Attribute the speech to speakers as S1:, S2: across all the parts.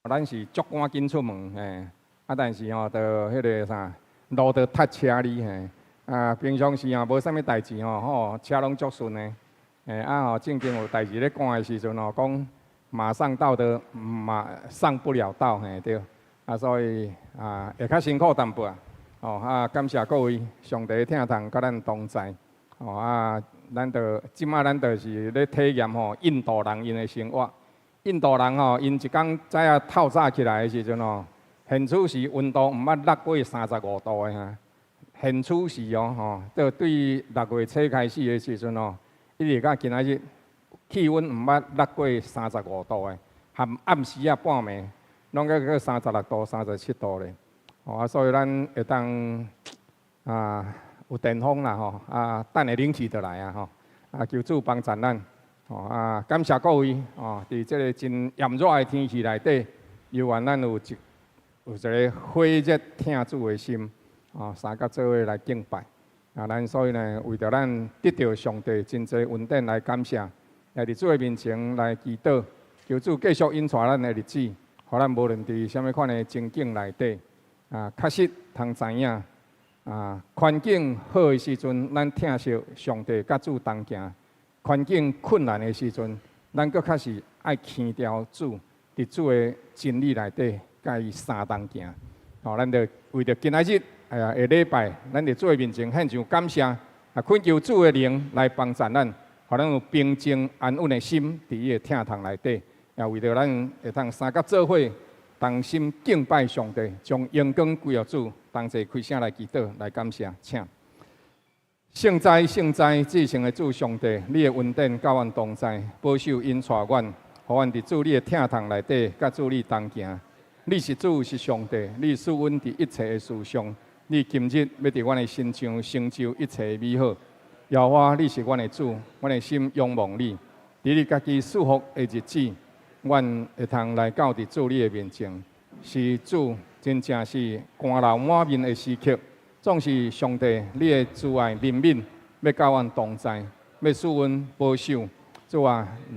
S1: 咱是足赶紧出门，但是吼，就迄个啥，路就塞车哩，平常时无啥物代志吼，车拢足顺的，正经有代志咧赶的时阵讲马上到的上不了道，对，所以会较辛苦淡薄感谢各位上帝听堂甲咱同在，咱就是咧体验印度人因的生活。印度人因一天早啊透早起来的时阵现处是温度毋捌落过35度的哈。现处是到对6月初开始的时阵一直到今仔日，气温毋捌落过35度的，含暗时半暝，拢个36度、37度咧。所以咱会当有电风啦等下冷气就来求主帮助咱。感谢各位伫这个真炎热的天气内底，犹原咱有一个火热听主的心三甲做伙来敬拜。咱所以呢，为着咱得到上帝真济恩典来感谢，来伫主的面前来祈祷，求主继续引带咱的日子，互咱无论伫什么款的情境内底。确实通知影，环境好的时阵，咱听惜上帝甲主同行；环境困难的时阵，咱搁较是爱牵调主，伫主的真理内底，甲伊相同行。咱就为着今仔日下礼拜，咱伫主的面前献上感谢，恳求主的灵来帮助咱，互咱有平静安稳的心，伫伊的听堂内底，也为着咱会当三甲做伙。同心敬拜上帝，将阳光归予主，同齐开声来祈祷，来感谢，请。圣哉，圣哉，至圣的主上帝，你的恩典甲阮同在，保守引带阮，互阮伫主你的听堂内底，甲主你同行。你是主，是上帝，你使阮伫一切的事上，你今日要伫阮的身上成就一切的美好。耶和华，你是阮的主，阮的心仰望你，伫你家己祝福的日子。阮会通来到伫主你的面前，是主真正是汗流满面的时刻，总是上帝你的慈爱怜悯，要甲阮同在，要使阮保守。主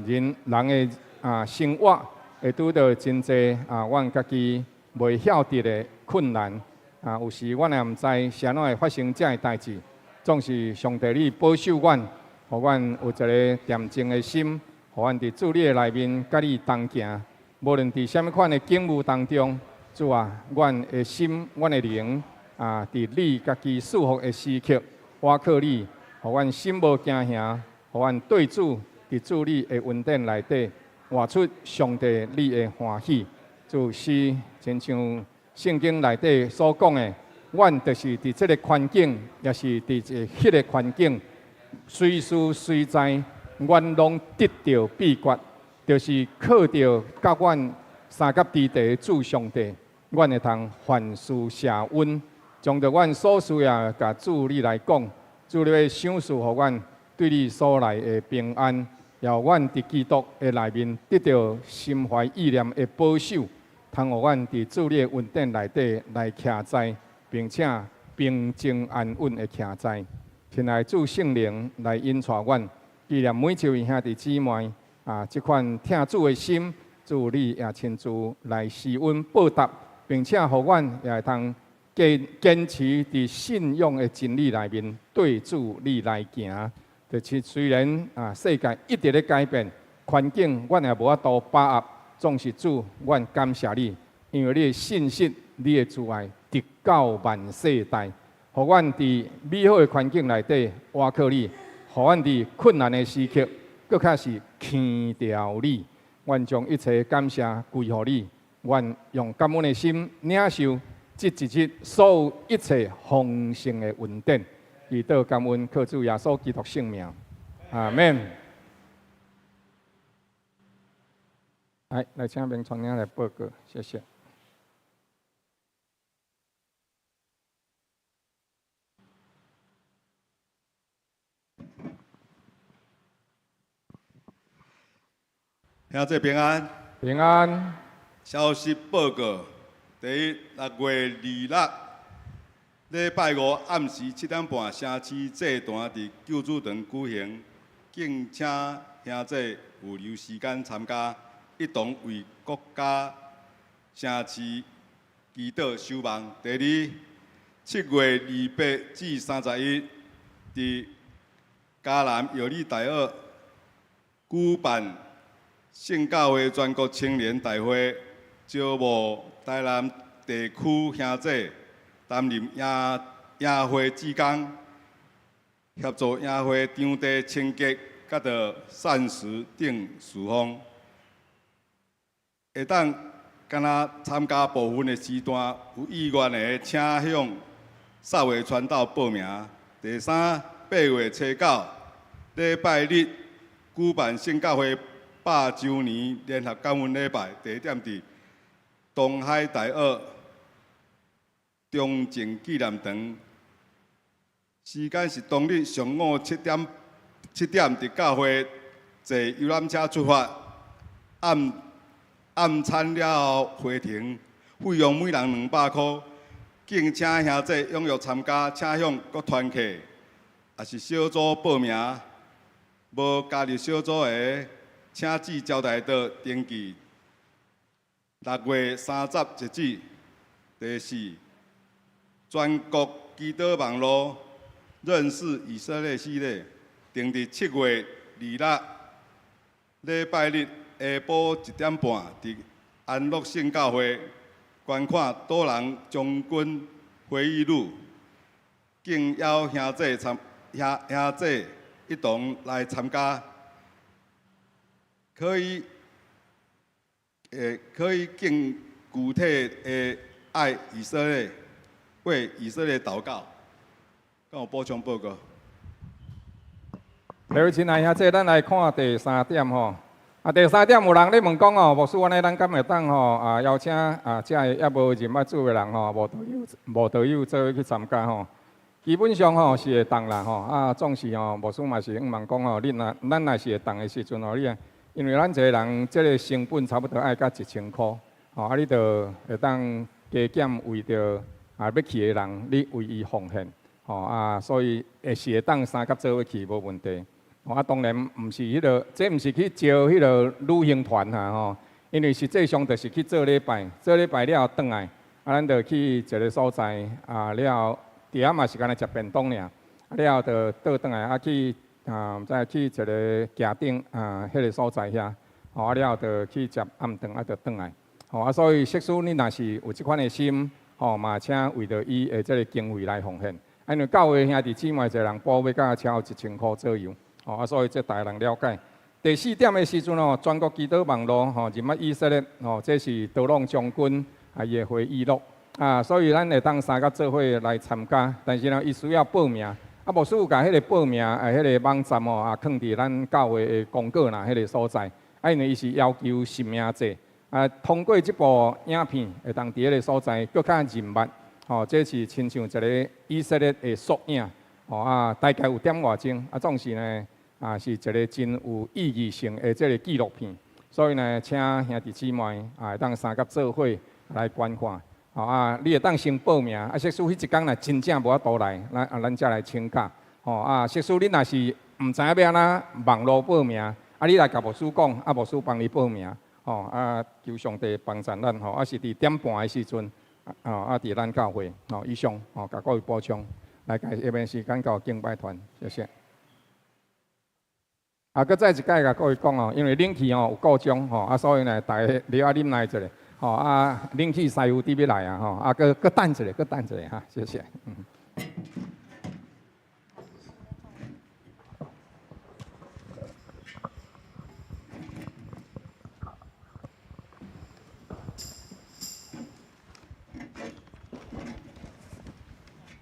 S1: 人的生活会拄到真济阮家己袂晓得的困难有时阮也毋知啥怎会发生这代志，总是上帝你保守阮，互阮有一个恬静的心。互阮伫主你的内面，甲你同行，无论伫什么款的境遇当中，主阮的心、阮的灵伫你家己祝福的时刻，我靠你，互阮心无惊吓，互阮对主伫主你的恩典内底，活出上帝你的欢喜。就是亲像圣经内底所讲的，阮就是伫这个环境，也是伫迄个环境，随时随在。阮拢得到秘诀，就是靠着甲阮三甲之地主上帝，阮会通凡事谢恩，将着阮所需要甲主你来讲，主你要赏赐互阮对你所来的平安，也阮伫基督的内面得到心怀意念的保守，通互阮伫主你的恩典内底来徛在，并且平静安稳的徛在，亲爱主圣灵来引带阮。纪念每一位兄弟姊妹这款听主的心，主你也亲自来施恩报答，并且互阮也会通坚持伫信仰的真理内面对主你来行。就是虽然世界一直咧改变，环境阮也无法度把握，总是主，阮感谢你，因为你的信息、你的慈爱直到万世代，互阮伫美好的环境内底，我靠你。互阮伫困难的时刻，搁较是牵调你。阮将一切感谢归乎你。阮用感恩的心领受这一日所有一切丰盛的恩典。祈祷感恩，靠主耶稣基督圣名，阿门。来请明传领来报告，谢谢。
S2: 兄弟平安，
S1: 平安。
S2: 消息报告：第一，6月26日，礼拜五暗时7点半，城市祭坛伫救主堂举行，敬请兄弟有留时间参加，一同为国家城市祈祷守望。第二，7月28至31，伫嘉南药理大学举办圣教会全国青年大会，招募台南地区兄弟担任营会志工，协助营会场地清洁，甲着膳食等事项。会当敢若参加部分的时段，有意愿的请向邵伟传道报名。第三，8月初9，礼拜日举办圣教会100周年联合感恩礼拜，地点伫东海大学中正纪念堂。时间是当日上午7点，伫教会坐游览车出发，暗餐了后回程，费用每人200块。敬请兄弟踊跃参加，请向各团客也是小组报名。无加入小组的，请至招待道登记。6月30截止。第四，全国基督网络认识以色列系列，定伫7月26礼拜日下晡1点半，伫安乐圣教会观看多人将军回忆录，敬邀兄弟一同来参加，可以更具体的爱以色列，为以色列祷告。跟我补充报告。
S1: 各位亲爱兄弟，咱来看第3点吼。第3点有人咧问讲牧师，安尼咱敢会当邀请遮个也无任捌主的人无道友做伙去参加吼。基本上是会当啦总是牧师嘛是希望讲咱若是会当的时阵你因为咱一个人这个成本差不多爱甲1000块你就会当加减为着要去的人，你为伊奉献所以是会当三甲做伙去无问题。当然毋是这毋是去招迄个旅行团因为实际上就是去做礼拜，做礼拜了后转来，咱就去一个所在了后，伫遐嘛是干那食便当尔，了后就倒转来去再去一个家顶迄个所在遐，了后就去食暗顿就转来，所以即使你若是有即款的心，嘛请为着伊的即个经费来奉献，因为教会兄弟姊妹一个人补要到超1000块左右。所以这大家人了解。第4点的时阵全国基督网络入捌以色列这是德朗将军伊的回忆录所以咱会当三甲做伙来参加，但是伊需要报名。牧师有甲迄个报名迄个网站放伫咱教会的公告迄个所在。因为伊是要求实名制通过这部影片会当伫迄个所在更较认捌这是亲像一个以色列的缩影。大概有点外钟总是呢是一个真有意义性的这个纪录片，所以呢，请兄弟姊妹会当三甲做伙来观看。你会当先报名即使迄一天若真正无法度来，咱才来请假。即使你若是毋知影要安怎网络报名，你来甲牧师讲，牧师帮你报名。求上帝帮助咱是伫点半的时阵伫咱教会以上甲各位补充。来，下面时间到敬拜团，谢谢。搁再一届甲各位讲因为冷气有故障所以呢，大家你要忍耐一下冷气师傅伫要来搁等一下，谢谢。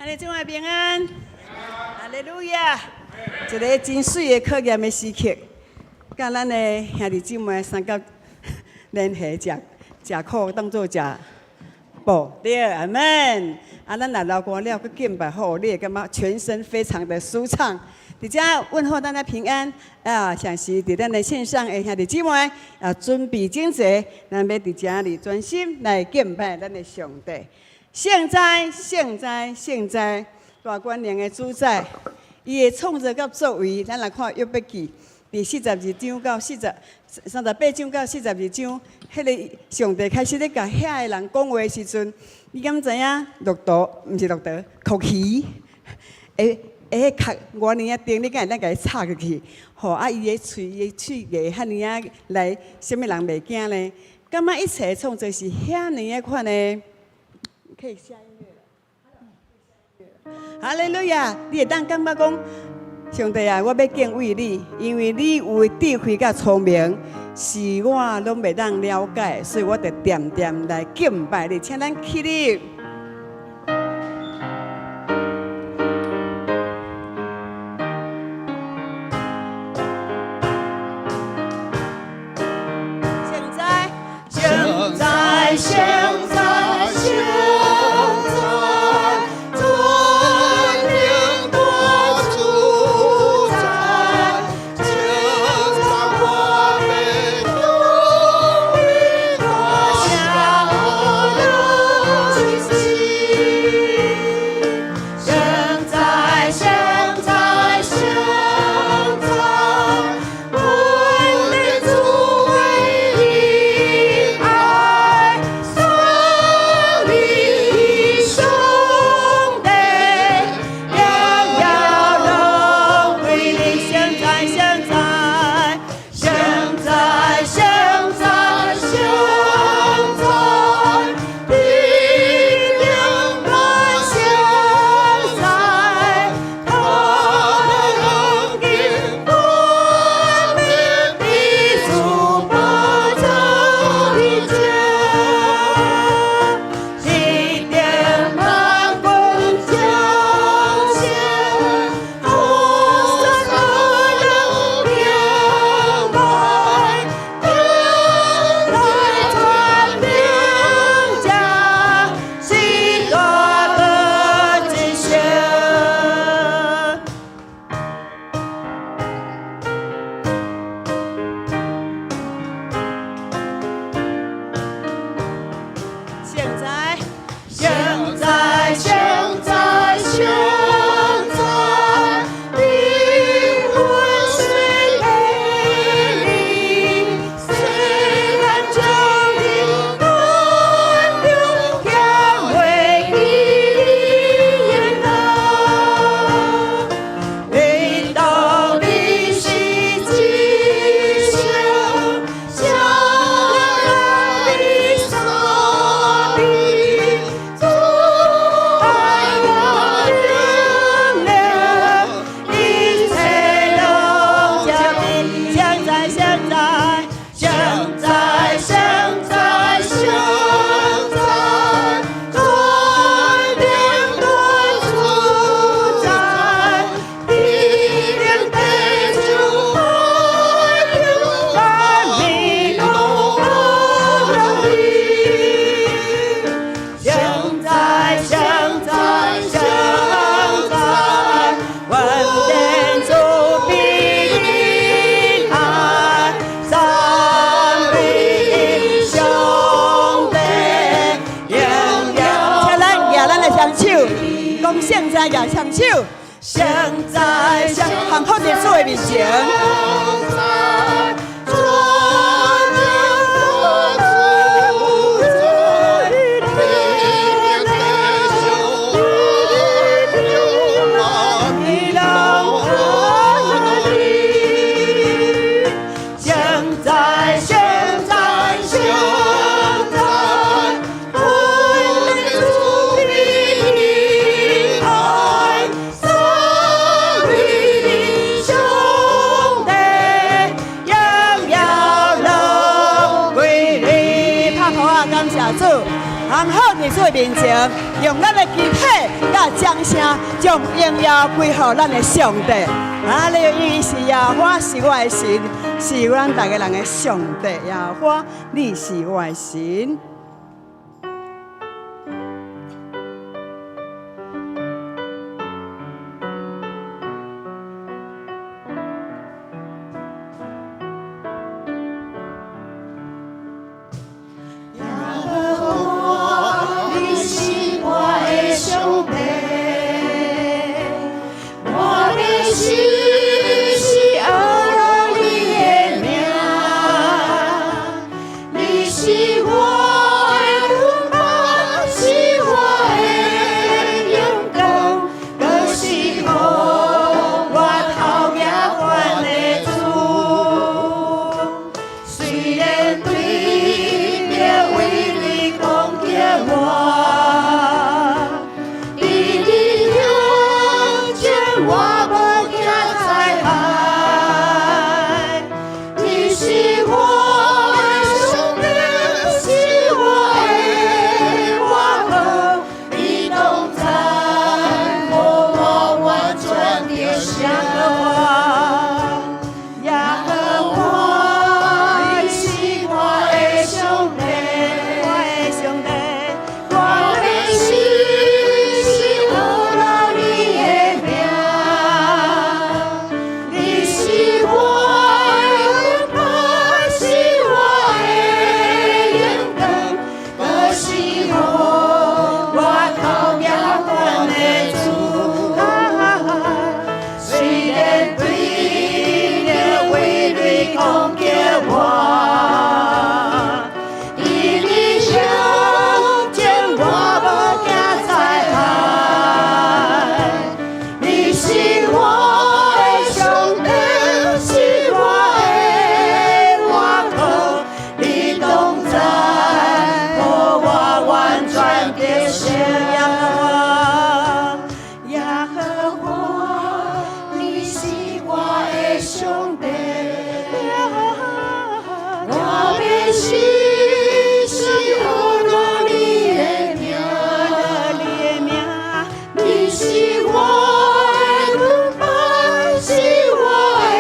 S3: 安尼，众位平安，哈利路亚！一个真水的考验的时刻，甲咱的兄弟姊妹三甲联合食苦，当作食补，对，阿门。咱来流汗了，佮敬拜后，你会感觉全身非常的舒畅。伫遮问候大家平安详时伫咱的线上的兄弟姊妹准备整齐，咱要伫遮里专心来敬拜咱的上帝。圣哉，圣哉，圣哉！大官人的主宰，伊的创造甲作为，咱来看约伯记第42章到38章到42章，迄个上帝开始咧甲遐个人讲话的时阵，你敢知影？骆驼毋是骆驼，酷鱼，迄壳外年啊钉，你敢会当甲伊插入去？吼啊！伊个喙牙遐尼啊来，什么人袂惊呢？感觉一切创作是遐尼啊款的，可以下音乐了。哈利路亚！你会当感觉讲，上帝啊，我要敬畏你，因为你有智慧甲聪明，是我拢袂当了解，所以我得点点来敬拜你。请咱起立。现在也唱手，现在行好在主的面前。行好在主的面前，用咱的肢体甲掌声，将荣耀归予咱的上帝。啊，你伊是耶和华，是我的神，是咱大家人的上帝。耶和华，你是我的神。
S4: 兄弟，我要死是有了你的名，你是我的盾牌，是我的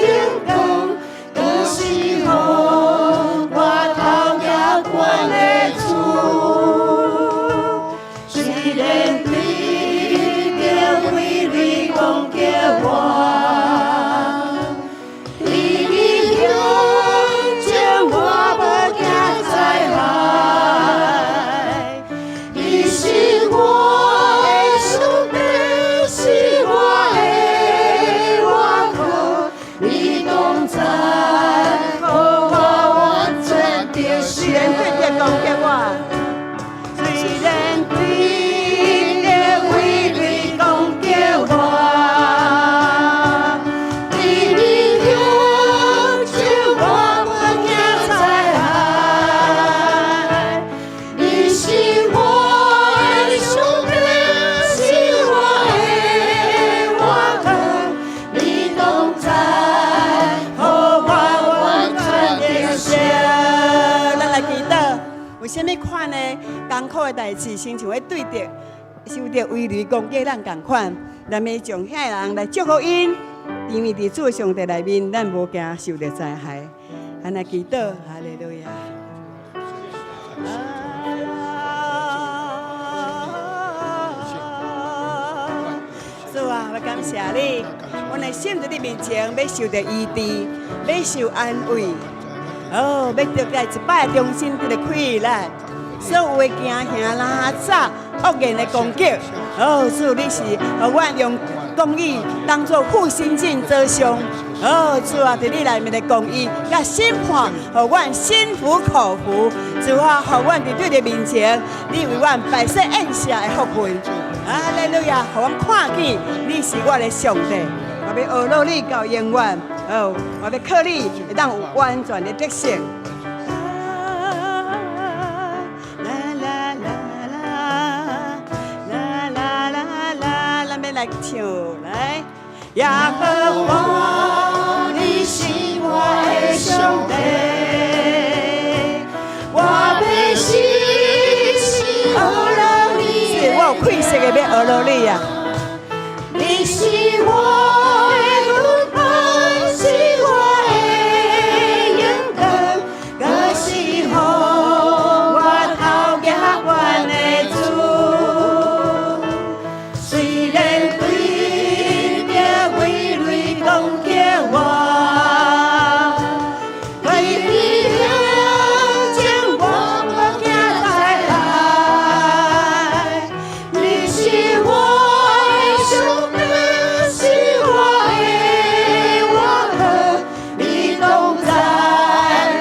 S4: 灵光，更是予我头也关的主。虽然对着为你讲叫我，你的向前我不惊灾害，你是我的兄弟，是我的依靠，你同在，予我完全的
S3: 虽然对着讲叫我，虽然对着为你讲叫我，
S4: 你的向前我不惊灾害，你是我的兄弟，是我的依靠，你同在，予我完全的
S3: 咱来祈祷，有啥物款的艰苦的代志，亲像咧对着受着威胁攻击咱共款，咱要将遐人来祝福因，因为伫主上帝内面，咱无惊受着灾害。咱来祈祷，哈利路亚。主啊，我感谢你，我的心在你面前要受到医治，要受安慰。哦，要得来一摆重新得来开咱，所有的惊吓拉早恶言的攻击。哦，主你是互我用公义当作护心镜遮伤。哦，主啊，伫你内面的公义甲审判，互我心服口服。主啊，互我伫对你面前，你为我摆设宴席的福分。哈利路亚，互我看见你是我的上帝，我要学乐你到永远。哦，我要靠你，会当有完全的得胜。啦啦啦啦啦啦啦啦，咱要来唱来。耶和华，你是我的上帝，我要死是学了你。是我有气息的要学了你啊！
S4: 你是我的盾牌，是我的眼光，更是予我头也关的主。虽然对着为你讲叫我，为你向前我不惊灾害，你是我的兄弟，是我的依靠，你同在，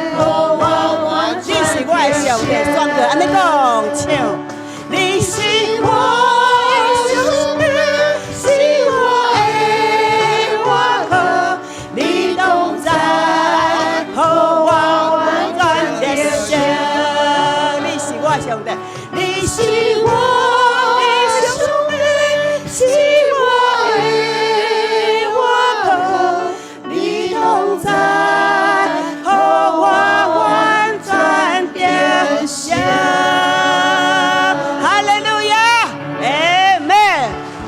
S4: 予我完
S3: 你是我的上帝，双个安尼讲唱。你是
S4: 我的兄弟，是我的依靠，你同在，予我完全的胜。
S3: 你是我的上帝，
S4: 你是我的兄弟，是我的依靠，你同在，予我完全的胜。
S3: 哈利路亚，阿门。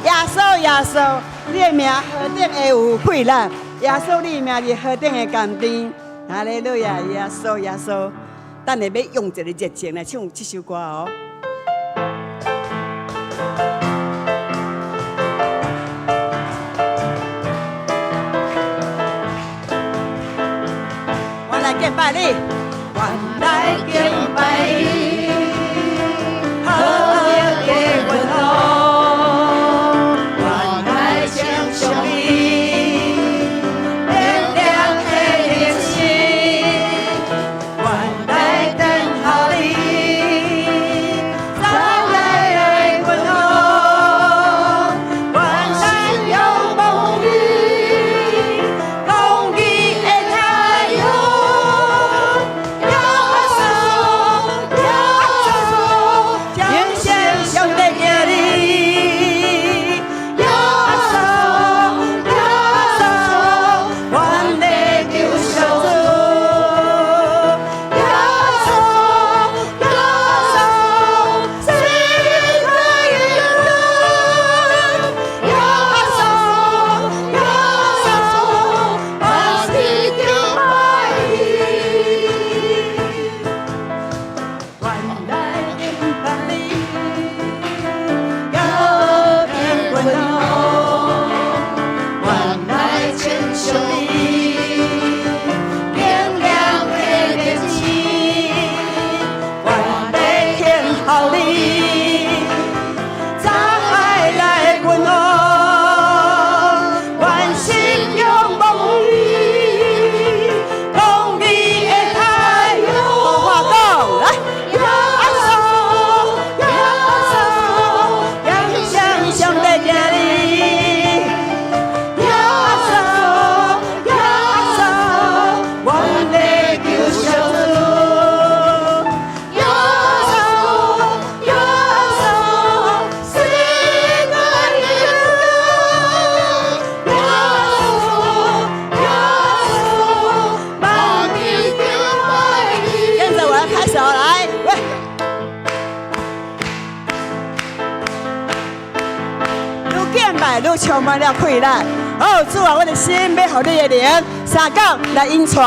S3: 耶稣，耶稣，你的名何等的有气力！耶稣，你的名是何等的甘甜！哈利路亚，耶稣，耶稣，等下要用一个热情来唱这首歌哦。我来敬拜你，我来敬拜你，好的问候，我来称颂你，点亮黑夜心，我来等候你，再来问候，我来有梦里，公义的太阳。主充满了快乐。哦，主啊，我的心要互你的灵三角来引带。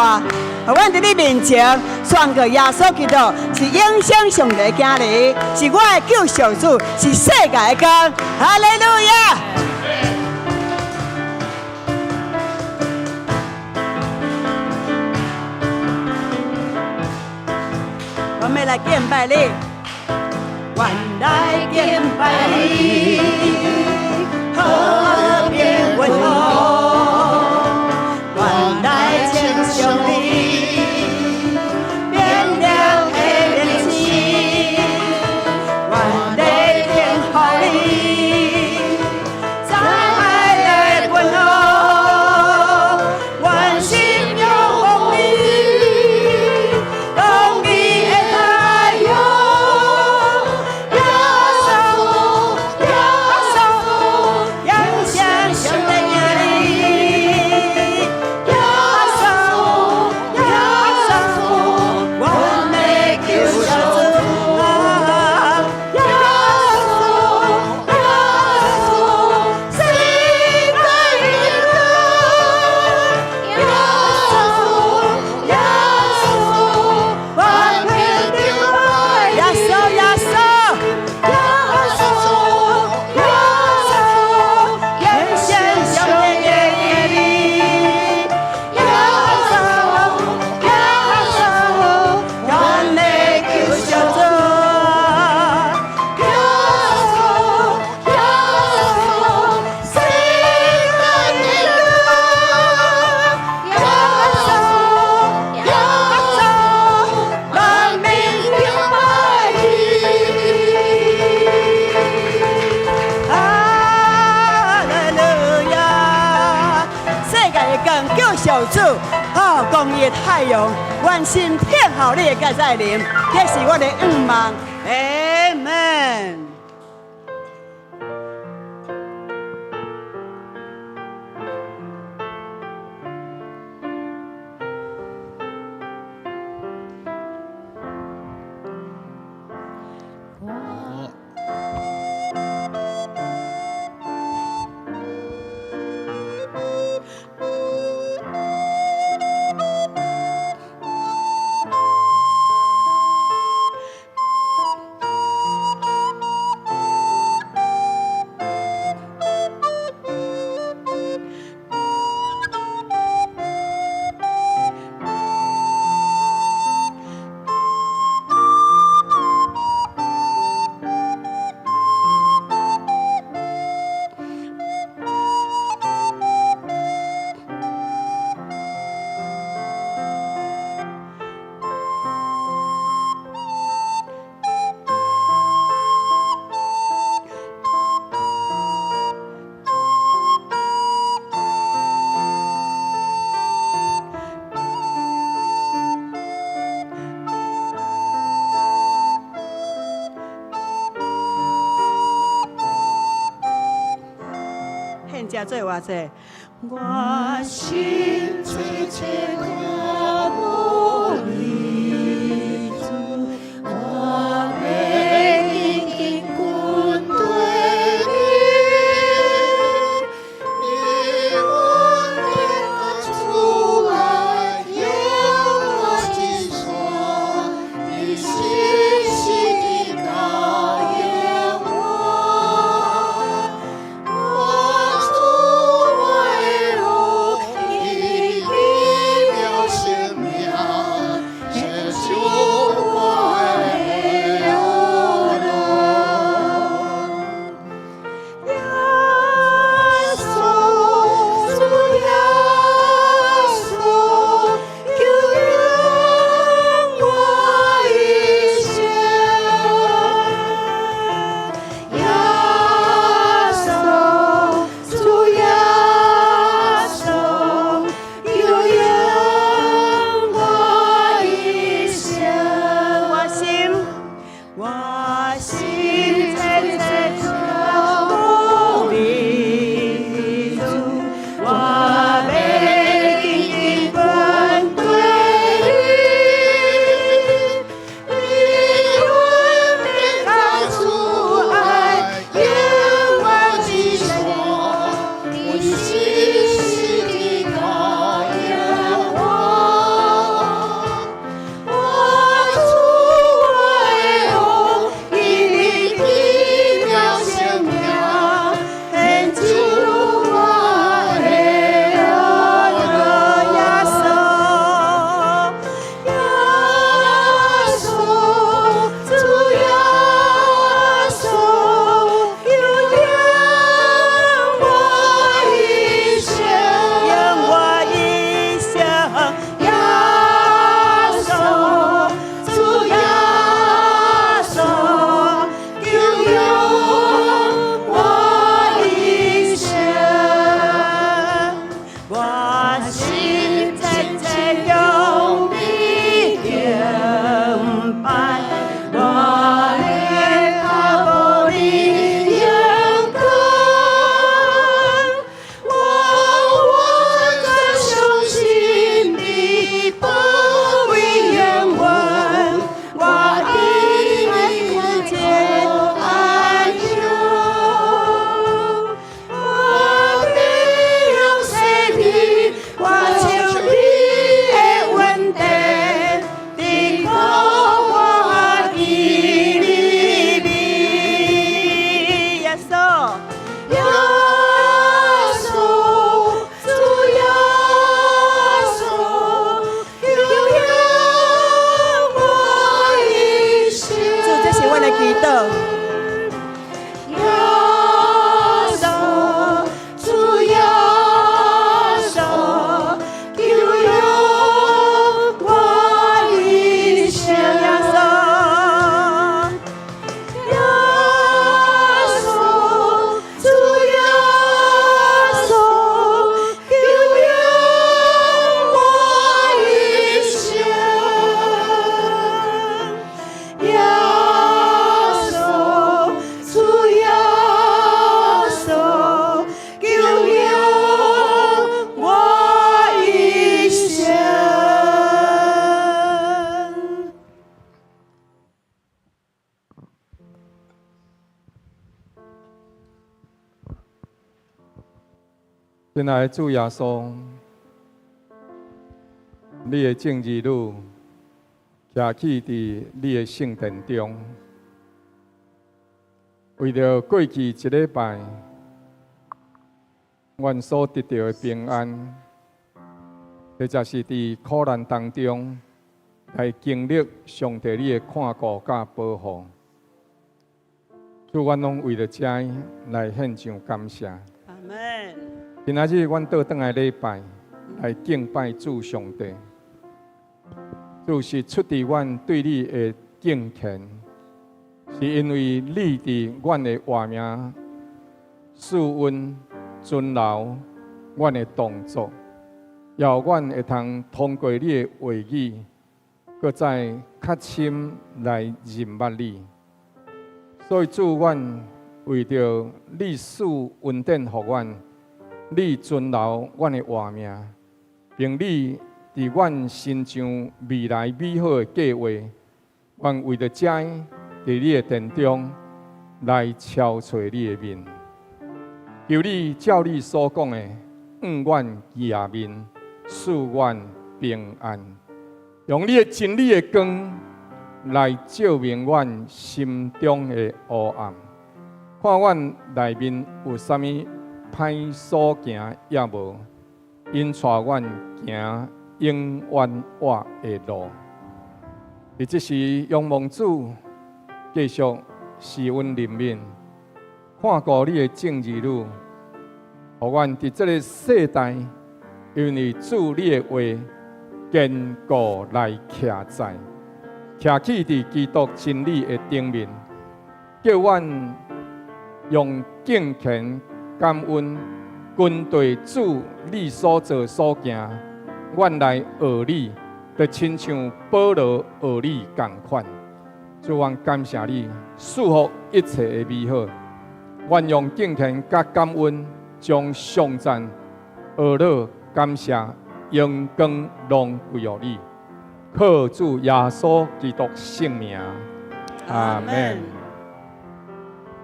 S3: 阮伫你面前宣告耶稣基督是永生上帝的囝儿，是我的救赎主，是世界的光。哈利路亚！我们来敬拜你，原来敬拜你，和平温柔，原来称颂你。公义的太阳，愿心偏好你的盖在灵，这是我的愿望。阿门。现在做偌济，我心切切渴慕你主，我要紧紧跟对你，你稳定我主爱，让我紧锁，你细细地考验我。我主为我一
S1: 亲爱的主耶稣，你的正义路徛起伫你的圣殿中，为着过去一礼拜，阮所得到的平安，或者是伫苦难当中来经历上帝你的看顾甲保护，主阮拢为着这来献上感谢。
S3: 阿门。
S1: 今仔日阮倒转来礼拜来敬拜主上帝，主是出自阮对你的敬虔，是因为你伫阮的活命赐恩尊留阮的动作，要阮会通通过你的话语，搁再较深来认捌你。所以主，阮为着你赐恩典予阮，你尊留阮的活命，并你伫阮心上未来美好的计划，阮为着这，伫你的殿中来敲找你的面，求你照你所讲的，愿阮见面，赐阮平安，用你的真理的光来照明阮心中的黑暗，看阮内面有啥物歹所行也无，因带阮行永远活的路。而这是仰望主继续施恩怜悯，看顾你的正义路，互阮伫这个世代，因为主你的话坚固来徛在，徛起伫基督真理的顶面，叫阮用敬虔感恩，跟对主你所做所行，阮来学你，就亲像保罗学你同款。主，阮感谢你，祝福一切的美好。阮用敬虔甲感恩，将颂赞、学乐、感谢、荣光拢归于你。靠主耶稣基督圣名，阿门。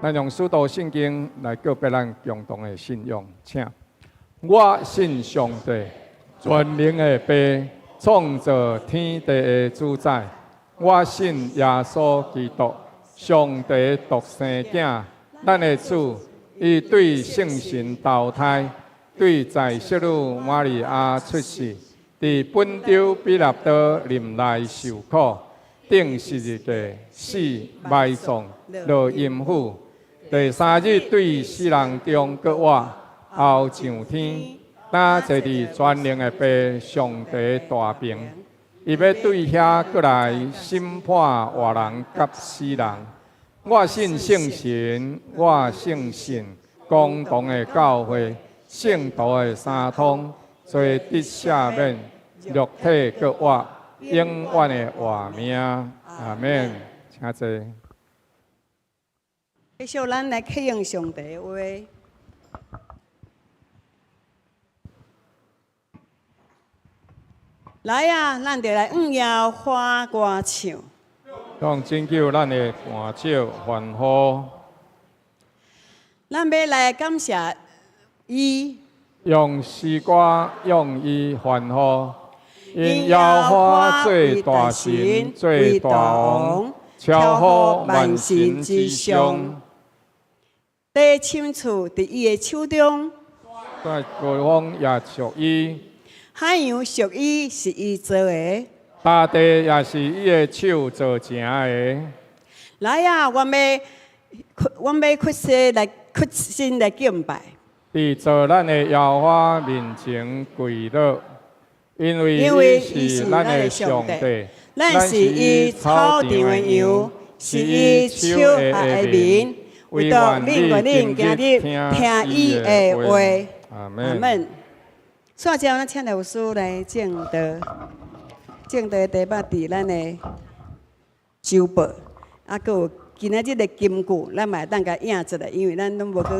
S1: 咱用使徒圣经来告别咱共同的信仰，请。我信上帝，全能的父，创造天地的主宰。我信耶稣基督，上帝独生囝，咱的主，伊对圣神投胎，对在色女玛利亚出世，伫本州比拉多临来受苦，定十字架死埋葬，落阴府，第三日对死人中搁活，后上天，今坐伫全能的父上帝大屏。伊要对遐过来审判活人甲死人。我信圣神，我信神，共同的教会，圣徒的三通，罪得赦免，肉体搁活，永远的活命。阿门。请坐。
S3: 继续，咱来启用上帝的话。来啊，咱就来摇花歌唱。
S1: 用拯救咱的歌手欢呼，
S3: 咱要来感谢伊，
S1: 用诗歌用伊欢呼，因摇花做大神，做大王，超乎万神之上。
S3: 在深处，伫伊的手中，
S1: 在各方也属伊。
S3: 海洋属伊，是伊做的。
S1: 大地也是伊的手做成的。
S3: 来啊，我要屈身来敬拜。
S1: 伫做咱的摇花面前跪落，因为伊是咱的上帝，
S3: 咱是伊草场的羊，是伊手下的民。为着恁今日听伊的话，
S1: 阿
S3: 阿门。煞之后，咱请老师来正道，正道题目伫咱的周报，啊，佮有今仔日的金句，咱嘛会当甲影出来，因为咱拢无去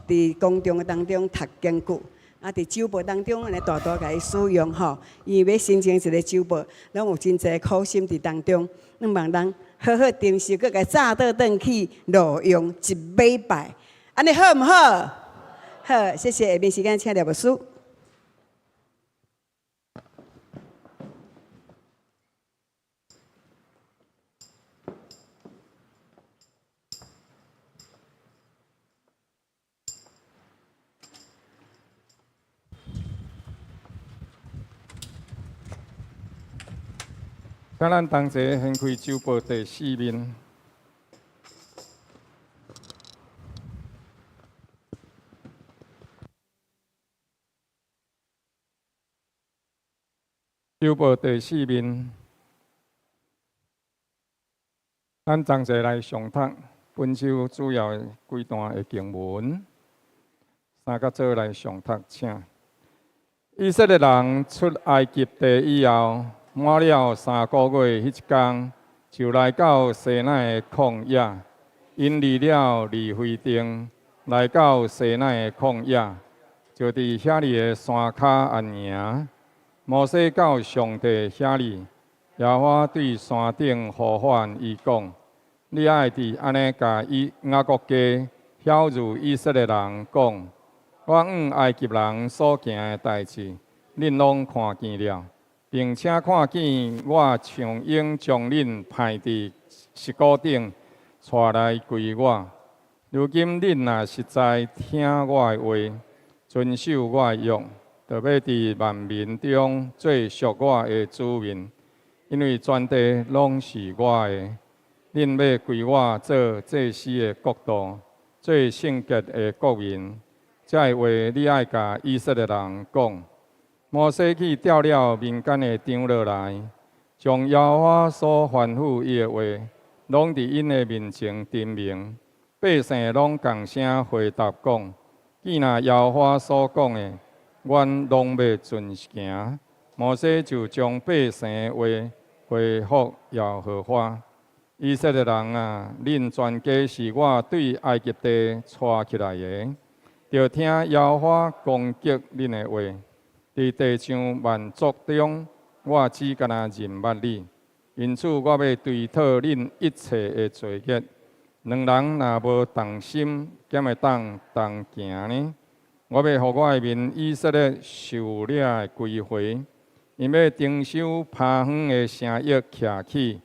S3: 伫公众当中读金句，啊，伫周报当中，来大大甲伊使用吼，因为要形成一个周报，拢有真侪苦心伫当中，咱望人好好珍惜，佮甲炸倒转去录用一礼拜，安尼好毋好？好，谢谢。下面时间请廖牧师。
S1: 请咱同齐掀开周报第4面。周报第4面，咱同齐来上读本周主要的几段的经文。三甲做来上读，请。以色列人出埃及地以后，满了3个月，迄一天就来到西奈的旷野。因离了利非定，来到西奈的旷野，就伫遐里的山骹安营。摩西到上帝遐里，耶和华对山顶呼唤伊讲：“你爱伫安尼甲雅各家晓諭以色列人讲。”我埃及人所行的代志，恁拢看见了，并且看见我像鹰将恁派伫石鼓顶，带来归我。如今恁若实在听我的话，遵守我的约，就要伫万民中做属我的子民，因为全地拢是我的。恁要归我做祭司的国度，做圣洁的国民。这话你爱甲以色列人讲。摩西去调了民间的章落来，将耶和华所吩咐伊的话，拢伫因的面前陈明。百姓拢共声回答讲：既然耶和华所讲的，阮拢要遵行。摩西就将百姓的话回复耶和华。以色列人啊，恁全家是我对埃及地带起来的。就听耶和华攻击恁的话，伫地上万族中，我只敢若认捌你。因此，我要对讨恁一切的罪孽。两人若无同心，怎会当同行呢？我要互我的民以色列受了归回，因要征收耙园的城邑徛起，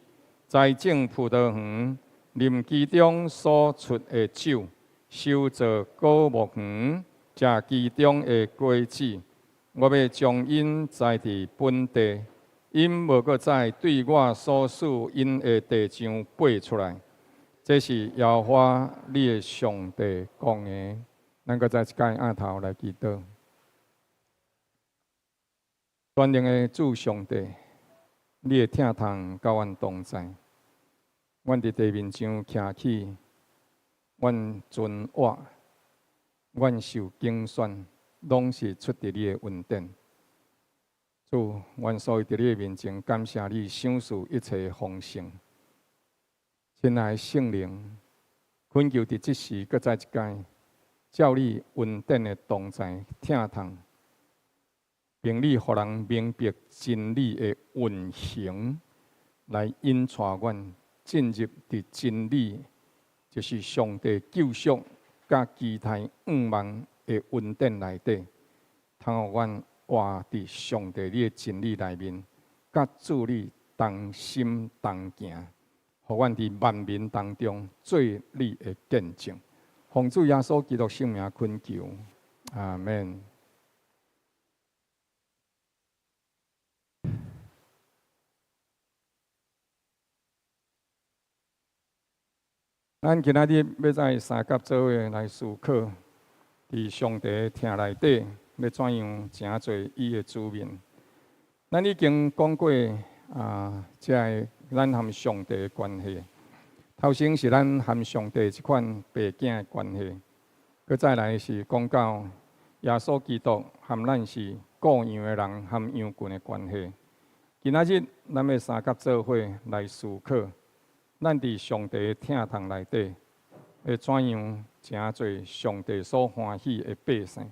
S1: 栽种葡萄园，啉其中所出的酒。修造果木园，食其中的果子。我要将因栽伫本地，因无搁再对我所赐因的地上爬出来。这是耶和华你的上帝讲的。咱搁再一摆额头来祈祷。全能的主上帝，你的疼痛甲阮同在。阮伫地面上徛起。阮存活，阮受竞选，拢是出自你的恩典。主，阮所以伫你的面前感谢你，赏赐一切丰盛。亲爱的圣灵，恳求伫即时，搁再一届，照你恩典的同在、疼痛，并你互人明白真理的运行，来引带阮进入伫真理。就是上帝救赎甲期待5万的恩典内底，通互阮活伫上帝你的真理内面，甲主你同心同行，互阮伫万民当中做你的见证。奉主耶稣基督圣名恳求，阿门。咱今仔日要在三甲做伙来思考，伫上帝听内底要怎样诚做伊的子民。咱已经讲过即个咱和上帝的关系。头先是咱和上帝这款爸囝的关系，佮再来是讲到耶稣基督和咱是各样的人和羊群的关系。今仔日咱要三甲做伙来思考。咱伫上帝的疼痛内底，要怎样诚做上帝所欢喜的百姓？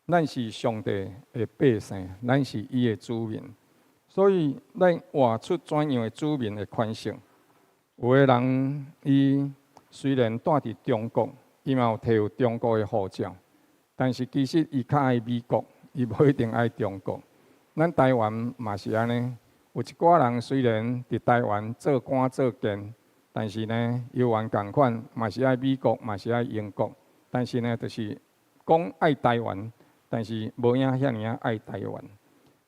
S1: 咱是上帝的百姓，咱是伊的子民，所以咱活出怎样的子民的款式？有的人伊虽然住伫中国，伊嘛有摕有中国的护照，但是其实伊较爱美国，伊无一定爱中国。咱台湾嘛是安尼，有一寡人虽然伫台湾做官做建，但是呢，犹原共款，嘛是爱美国，嘛是爱英国。但是呢，就是讲爱台湾，但是无影遐尔爱台湾。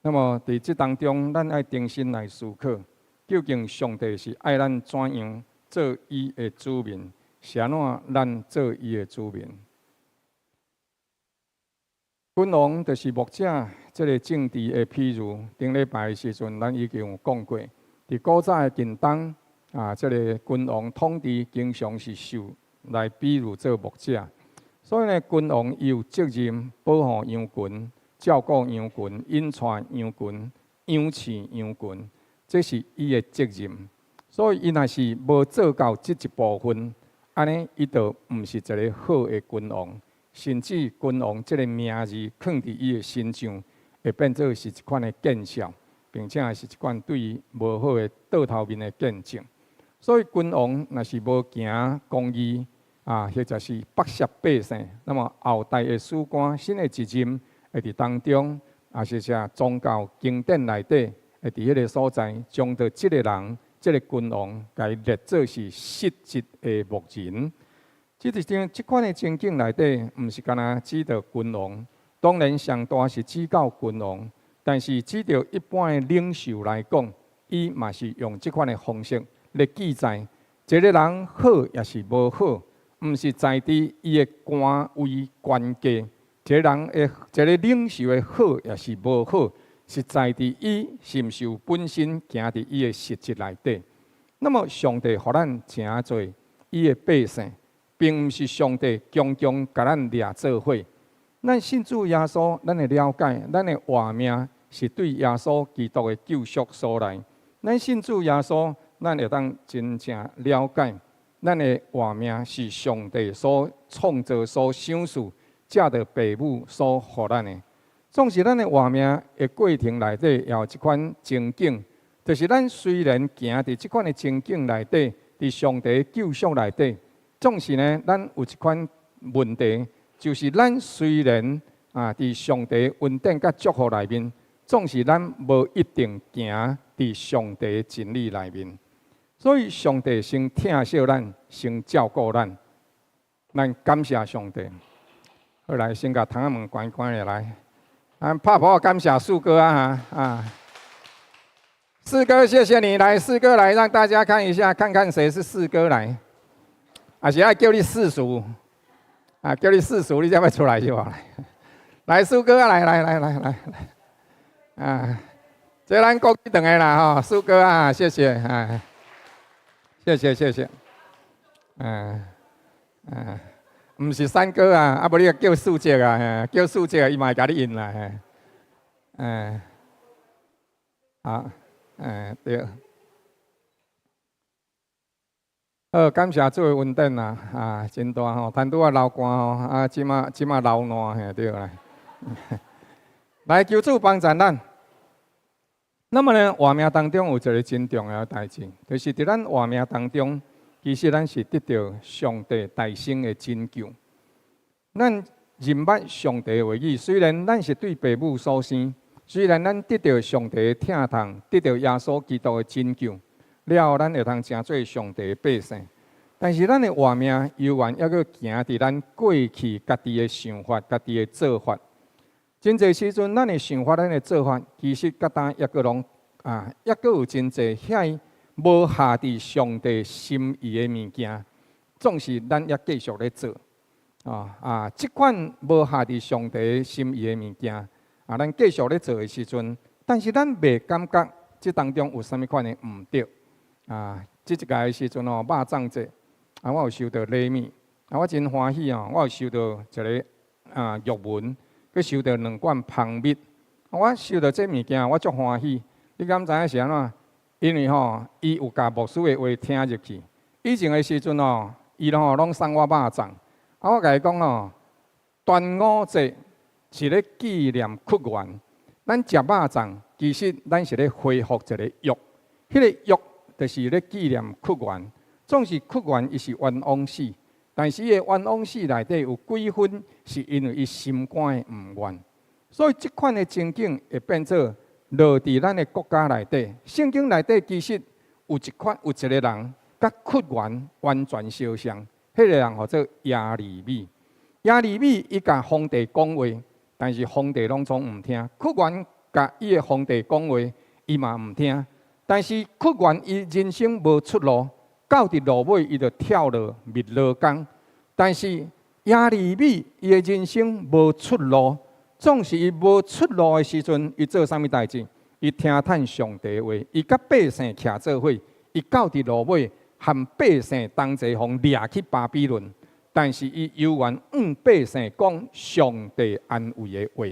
S1: 那么伫即当中，咱爱定心来思考，究竟上帝是爱咱怎样做伊的子民，是安怎咱做伊的子民？君王就是牧者，这个政治的譬如，顶礼拜的时阵，咱已经有讲过。伫古早的近东这个君王统治经常是受来比喻做牧者，所以呢，君王伊有责任保护羊群、照顾羊群、引带羊群、养饲羊群，这是伊的责任。所以伊若是无做到这一部分，安尼伊就毋是一个好的君王。甚至君王这个名字放伫伊的身上，会变做是一款的见笑，并且是一款对伊无好的倒头面的见证。所以君王若是无行公义或者是剥削百姓，那么后代的史官新的一任会伫当中，是说宗教经典内底，会伫迄个所在，将到即个人、即个君王，甲伊列做是失职的牧人。即款的情景内底，毋是干那指着君王，当然上大是指教君王，但是指着一般的领袖来讲，伊嘛是用即款的方式来记载，一个人好也是无好，毋是在伫伊的官位关键，一个领袖的好也是无好，是在伫伊是毋是有本身行伫伊的实质内底。那么上帝互咱诚侪伊的百姓。并毋是上帝强强甲咱掠做伙。咱信主耶稣，咱会了解，咱的活命是对耶稣基督的救赎所来。咱信主耶稣，咱会当真正了解，咱的活命是上帝所创造、所想事，借着父母所予咱的。总是咱的活命的过程内底，也有一款情景，就是咱虽然行伫即款的情景内底，伫上帝的救赎内底。总是呢，咱有一款问题，就是咱虽然伫上帝恩典甲祝福内面，总是咱无一定行伫上帝的真理内面。所以上帝先疼惜咱，先照顾咱，咱感谢上帝。后来先甲窗仔门关关下来，拍拍感谢四哥四哥谢谢你来，四哥来让大家看一下，看看谁是四哥来。是爱叫你世俗，叫你世俗，你才要出来就好了。来，苏哥来，这咱国语等下啦苏哥谢谢谢谢，唔是三哥无你叫素姐叫素姐伊嘛会甲你应啦，好，对。感谢主的恩典真大吼，摊拄流汗即马流烂对啦。来求主帮助咱。那么呢，活命当中有一个真重要的代志，就是伫咱活命当中，其实咱是得到上帝大生的拯救。咱认捌上帝的话语，虽然咱是对父母所生，虽然咱得到上帝的疼痛，得到耶稣基督的拯救。了后，咱会通成做上帝的百姓，但是咱的活命犹原还阁行伫咱过去家己的想法、家己的做法。真侪时阵，咱的想法、咱的做法，其实甲呾还阁拢还阁有真侪遐无下伫上帝心意的物件，总是咱还继续咧做。即款无下伫上帝心意的物件，咱继续咧做的时阵，但是咱袂感觉即当中有啥物款的毋对。即一届的时阵肉粽节，我有收到礼物，我真欢喜我有收到一个玉文，佮收到2罐蜂蜜，我收到这物件，我足欢喜。你敢知影是安怎？因为伊有甲牧师的话听入去。以前的时阵伊拢送我肉粽，我甲伊讲端午节是咧纪念屈原，咱食肉粽，其实咱是咧恢复一个约，迄个约。就是咧纪念屈原，总是屈原伊是冤枉死，但是伊的冤枉死内底有几分是因为伊心肝的毋愿。所以即款的情景会变做落伫咱的国家内底。圣经内底其实有一个人，甲屈原完全相像。迄个人叫做亚利米。亚利米伊甲皇帝讲话，但是皇帝拢总毋听。屈原甲伊的皇帝讲话，伊嘛毋听。但是屈原伊人生无出路，到伫落尾伊就跳落汨罗江。但是亚利米伊的人生无出路，总是伊无出路的时阵，伊做啥物代志？伊听叹上帝的话，伊甲百姓徛做伙，伊到伫落尾，含百姓同齐互掠去巴比伦。但是伊犹原百姓讲上帝安慰的话。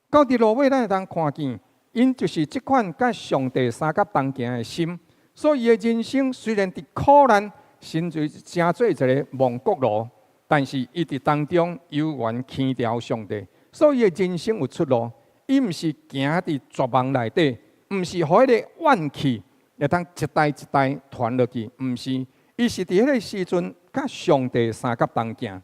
S1: 到伫落尾，咱会当看见，因就是即款甲上帝三甲同行的心。所以伊的人生虽然伫苦难，甚至成做一个亡国奴，但是伊伫当中犹原牵调上帝。所以伊的人生有出路。伊毋是行伫绝望内底，毋是互迄个怨气会当一代一代传落去，毋是，伊是伫迄个时阵，甲上帝三甲同行。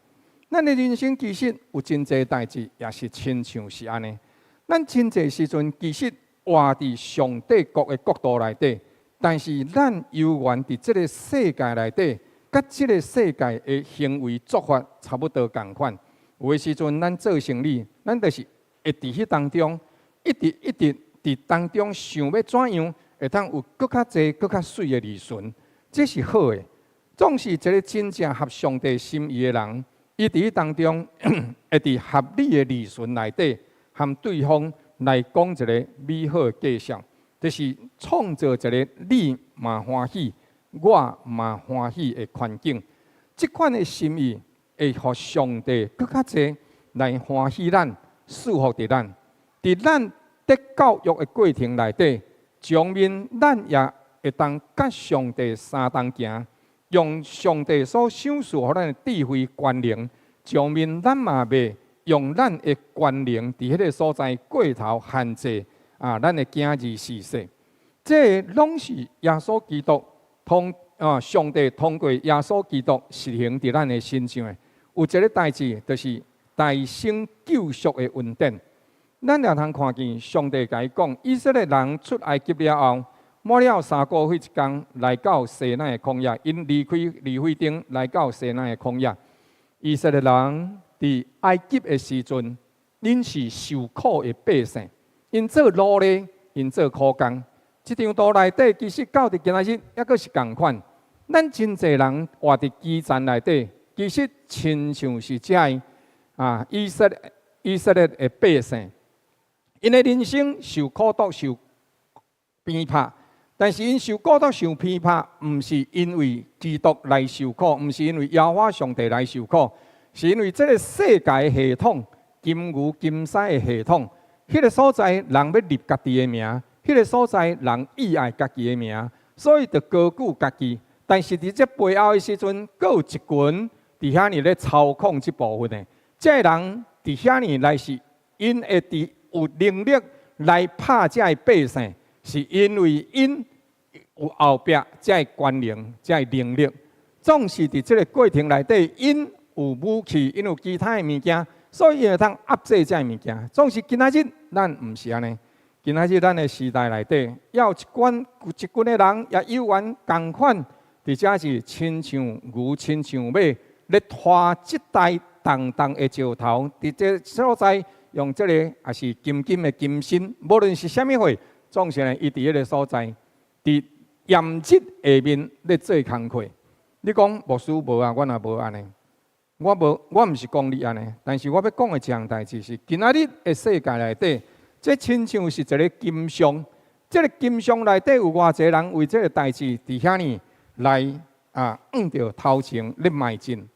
S1: 咱的人生其实有真侪代志，也是亲像是安尼。咱真侪时阵其实活伫上帝国的国度内底，但是咱犹原伫即个世界内底，甲即个世界的行为做法差不多共款。有的时阵，咱做生意，咱就是会伫迄当中，一直伫当中想要怎样，会当有更较侪、更较水的利润，这是好的。总是一个真正合上帝心意的人，伊伫当中会伫合理的利润内底，和对方来讲一个美好的计划，就是创造一个你嘛欢喜、我嘛欢喜的环境。即款的心意会互上帝更较侪来欢喜咱。束缚伫咱，伫咱得教育的过程内底，将面咱也会当甲上帝相同行，用上帝所赏赐予咱的智慧权能，将面咱嘛袂用咱的权能伫迄个所在过头限制咱的行事事实。这拢是耶稣基督上帝通过耶稣基督实行伫咱的身上的。有一个代志，就是大生救赎的恩典，咱也通看见上帝甲伊讲，以色列人出埃及了后，满了3个月一天，来到西奈的曠野，因离开利非丁，来到西奈的旷野。以色列人伫埃及的时阵，因是受苦的百姓，因做奴隶，因做苦工。这张图内底，其实到伫今仔日，抑阁是共款。咱真侪人活伫基层内底，其实亲像是遮以色列的百姓，因的人生受苦毒、受鞭挞，但是因受苦毒、受鞭挞，毋是因为基督来受苦，毋是因为耶和华上帝来受苦，是因为这个世界的系统、金牛金狮的系统，迄个所在人要立家己的名，迄个所在人意爱家己的名，所以就高举家己。但是伫这背后的时阵，阁有一群伫遐尼咧操控这部分的。这人伫遐年来是因会伫有能力来拍这个百姓，是因为因有后壁这个权能、这个能力。总是伫这个过程内底，因有武器，因有其他的物件，所以会通压制这个物件。总是今仔日咱毋是安尼，今仔日咱的时代内底，要有一群的人也犹原共款，伫遮是亲像牛、亲像马，咧拖即代。重的石头，伫这所在用这个也是金的金身，无论是啥物货，总是呢，伊伫迄个所在，伫炎日下面咧做工课。你讲牧师无啊，我也无安尼。我毋是讲你安尼，但是我要讲的一项代志是，今仔日的世界内底，这亲像是一个金箱，这个金箱内底有偌济人为这个代志伫遐呢来用着头前咧迈进。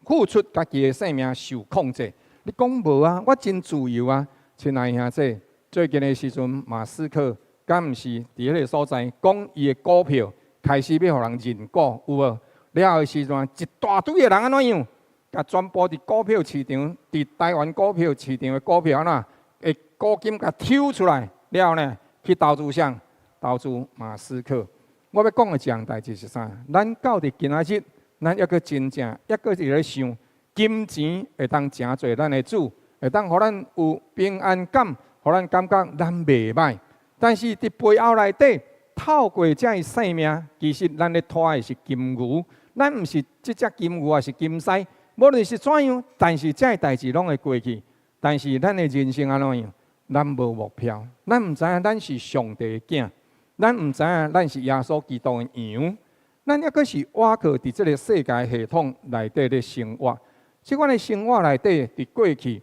S1: 付出家己的生命受控制，你讲无啊？我真自由啊！亲爱兄弟，最近的时阵，马斯克敢毋是伫迄个所在讲伊的股票开始要互人认股，有无？了后的时阵，一大堆的人安怎样？甲全部伫股票市场，伫台湾股票市场的股票安怎？会股金甲抽出来，了后呢，去投资啥？投资马斯克。我要讲的一项代志是啥？咱到伫今仔日。咱抑阁真正，抑阁是咧想，金钱会当诚做咱的主，会当互咱有平安感，互咱感觉咱袂歹。但是伫背后内底，透过这个生命，其实咱咧拖的是金牛，咱毋是即只金牛，也是金狮。无论是怎样，但是这代志拢会过去。但是咱的人生安怎样？咱无目标，咱毋知影咱是上帝的囝，咱毋知影咱是耶稣基督的羊，咱抑阁是活靠伫即个世界系统内底的生活。即款的生活内底，伫过去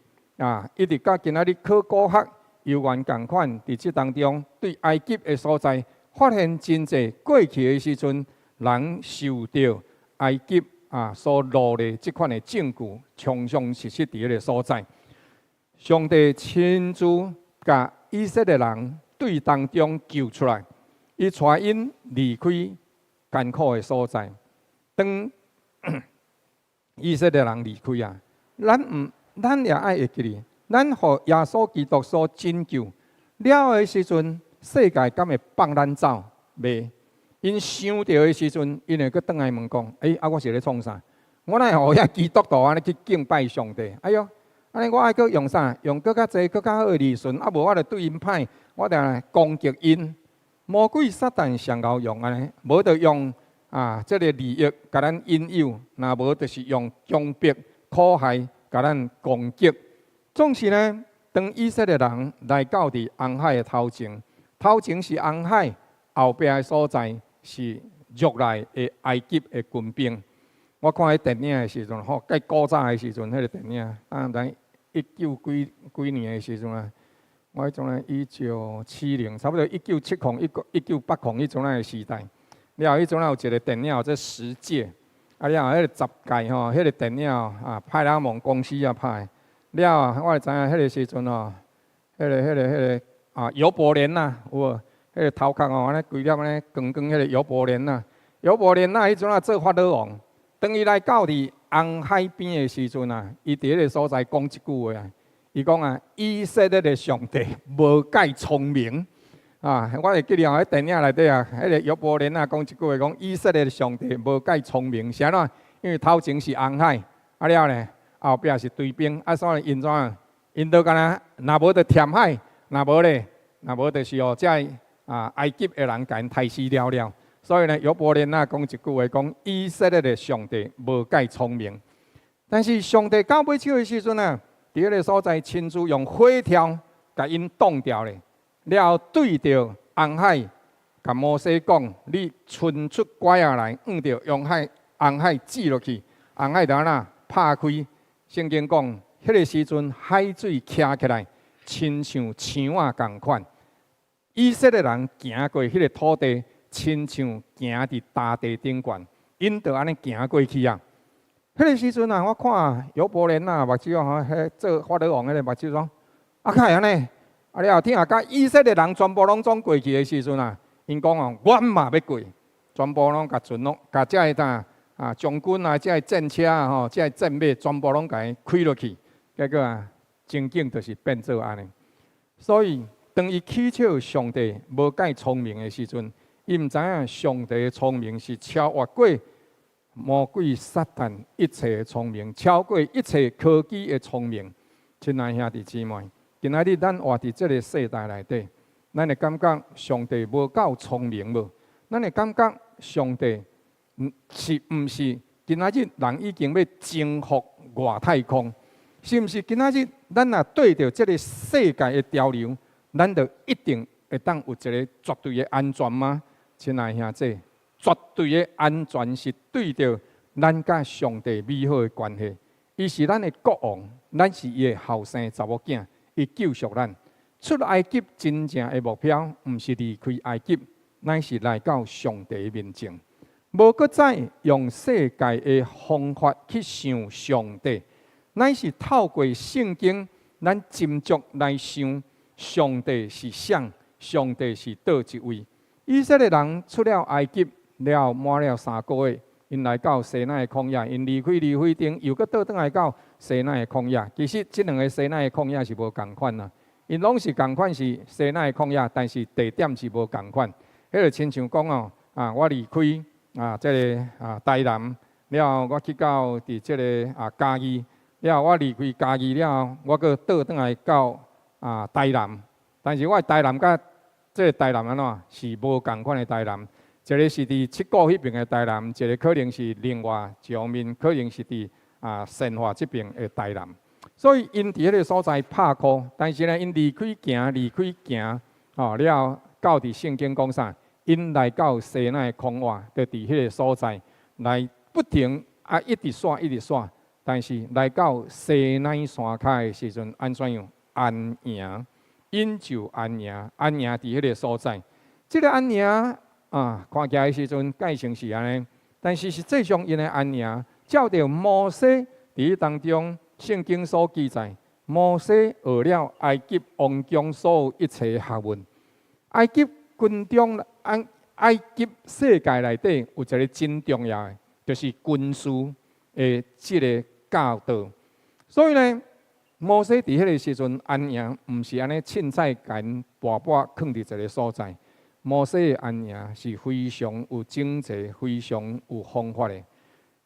S1: 一直到今仔日考古学犹原共款，伫即当中对埃及的所在，发现真济过去的时阵，人受到埃及所落的即款的证据，常常是伫迄个所在。上帝亲自甲以色列人对当中救出来，伊带因离开艰苦的所在。当以色列人离开咱也爱会记哩，咱互耶稣基督所拯救了的时阵，世界敢会放咱走？袂。因想到的时阵，因会阁倒来问讲：我是咧创啥？我哪会互遐基督徒安尼去敬拜上帝？哎哟！安尼我爱阁用啥？用更较济、更较好的利顺，无我就对因歹，我就来攻击因。魔鬼撒旦上够用安尼，无就用即个利益甲咱引诱，若无就是用强迫、苦害甲咱攻击。总是呢，当以色列人来到伫红海的头前是红海，后壁的所在是入来的埃及的军兵。我看迄电影的时阵，介古早的时阵，迄个电影，咱19几年的时阵我迄种1970，差不多1970、1980迄种的时代。了后迄种有一个电影，这10届，了后迄个10届迄个电影派拉蒙公司拍。了后我知影迄个时阵迄个尤伯连有无？迄个头壳安尼规粒安尼光光，迄个尤伯连尤伯连迄阵做法老王，当伊来到伫红海边的时阵伊伫迄个所在讲一句话伊讲以色列的上帝无介聪明我会记了，迄电影内底迄个约伯连讲一句话，讲以色列的上帝无介聪明，是安怎？因为头前是红海，了后呢后壁是追兵，所以因怎样？因都敢若无就填海，若无就是这埃及的人甲因杀死了。所以呢，约伯连讲一句话，讲以色列的上帝无介聪明。但是上帝到尾手的时阵伫迄个所在亲自用火条甲因挡掉咧。了后对着红海，甲摩西讲：你伸出拐仔来，往着红海指落去，红海就安那拍开。圣经讲，迄个时阵海水徛起来，亲像墙仔共款。以色列人行过迄个土地，亲像行伫大地顶悬，因就安尼行过去迄个时阵我看约伯连目睭迄做法老王迄个目睭讲，开安尼，了后听甲以色列人全部拢总过去的时阵因讲我嘛要过，全部拢甲船拢甲这个将军这个战车这个战马全部拢甲伊开落去，结果情景就是变做安尼。所以当伊取笑上帝无介聪明的时阵，伊毋知影上帝的聪明是超越过魔鬼撒旦一切的聪明，超过一切科技的聪明。亲爱兄弟姊妹，今仔日咱活伫这个世代内底，咱会感觉上帝无够聪明无？咱会感觉上帝是毋是今仔日人已经要征服外太空？是毋是今仔日咱若对着这个世界的潮流，咱就一定会当有一个绝对的安全吗？亲爱兄弟，绝对的安全是对着咱甲上帝美好的关系。伊是咱的国王，咱是伊的后生查某囝，伊救赎咱。出埃及真正的目标，毋是离开埃及，乃是来到上帝面前。无搁再用世界的方法去想上帝，乃是透过圣经，咱斟酌来想上帝是啥，上帝是倒一位。以色列人出了埃及了，满了3个月，因来到西奈的旷野，因离开利非定，又搁倒转来到西奈的旷野。其实这两个西奈的旷野是无共款啦，因拢是共款是西奈的旷野，但是地点是无共款。迄个亲像讲我离开这个台南了后我去到伫即个嘉义，了后我离开嘉义了后，我搁倒转来到台南。但是我台南甲即个台南安怎是无共款的台南，一个是伫七股迄边的台南，一个可能是另外一方面，可能是伫善化即边的台南。所以因伫迄个所在拍箍，但是呢，因离开行，了后到伫圣经讲啥？因来到西奈空洼，就伫迄个所在来不停一直刷，但是来到西奈山脚的时阵，安怎样？安营。因就安营伫迄个所在，即个安营看起来时阵，介像是安尼，但是实际上因的安营，照着摩西伫当中圣经所记载，摩西学了埃及王宫所有一切学问。埃及军中，埃及世界内底有一个真重要的，就是军事的即个教导。所以呢，摩西伫迄个时阵安营，毋是安尼凊彩甲因跋跋囥伫一个所在。摩西的安营是非常有整齐、非常有方法的。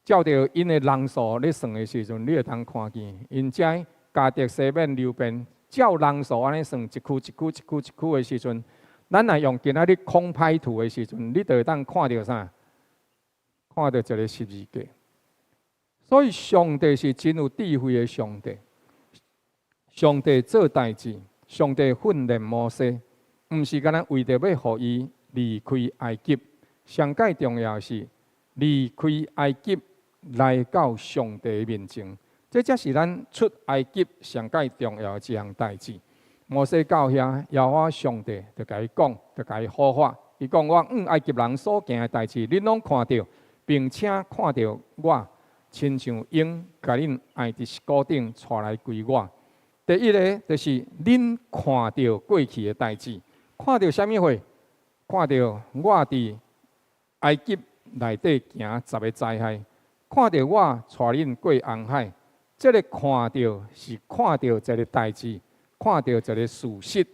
S1: 照着因的人数咧算的时阵，你会通看见，因遮加德西面、流便，照人数安尼算一区的时阵，咱若用今仔日空拍图的时阵，你就会当看到啥？看到一个十字架。所以上帝是真有智慧的上帝。上帝做代志，上帝训练摩西，毋是干那为着要互伊离开埃及，上界重要是离开埃及来到上帝面前，这才是咱出埃及上界重要的一项代志。摩西到遐，耶和华上帝就甲伊讲，就甲伊好法。伊讲我埃及人所行的代志，恁拢看到，并且看到我亲像鹰，甲恁爱伫石膏顶带来归我。第一个就是恁看到过去的代志，看到啥物货？看到我伫埃及内底行10个灾害，看到我带恁过红海。这个看到是看到一个代志，看到一个事实。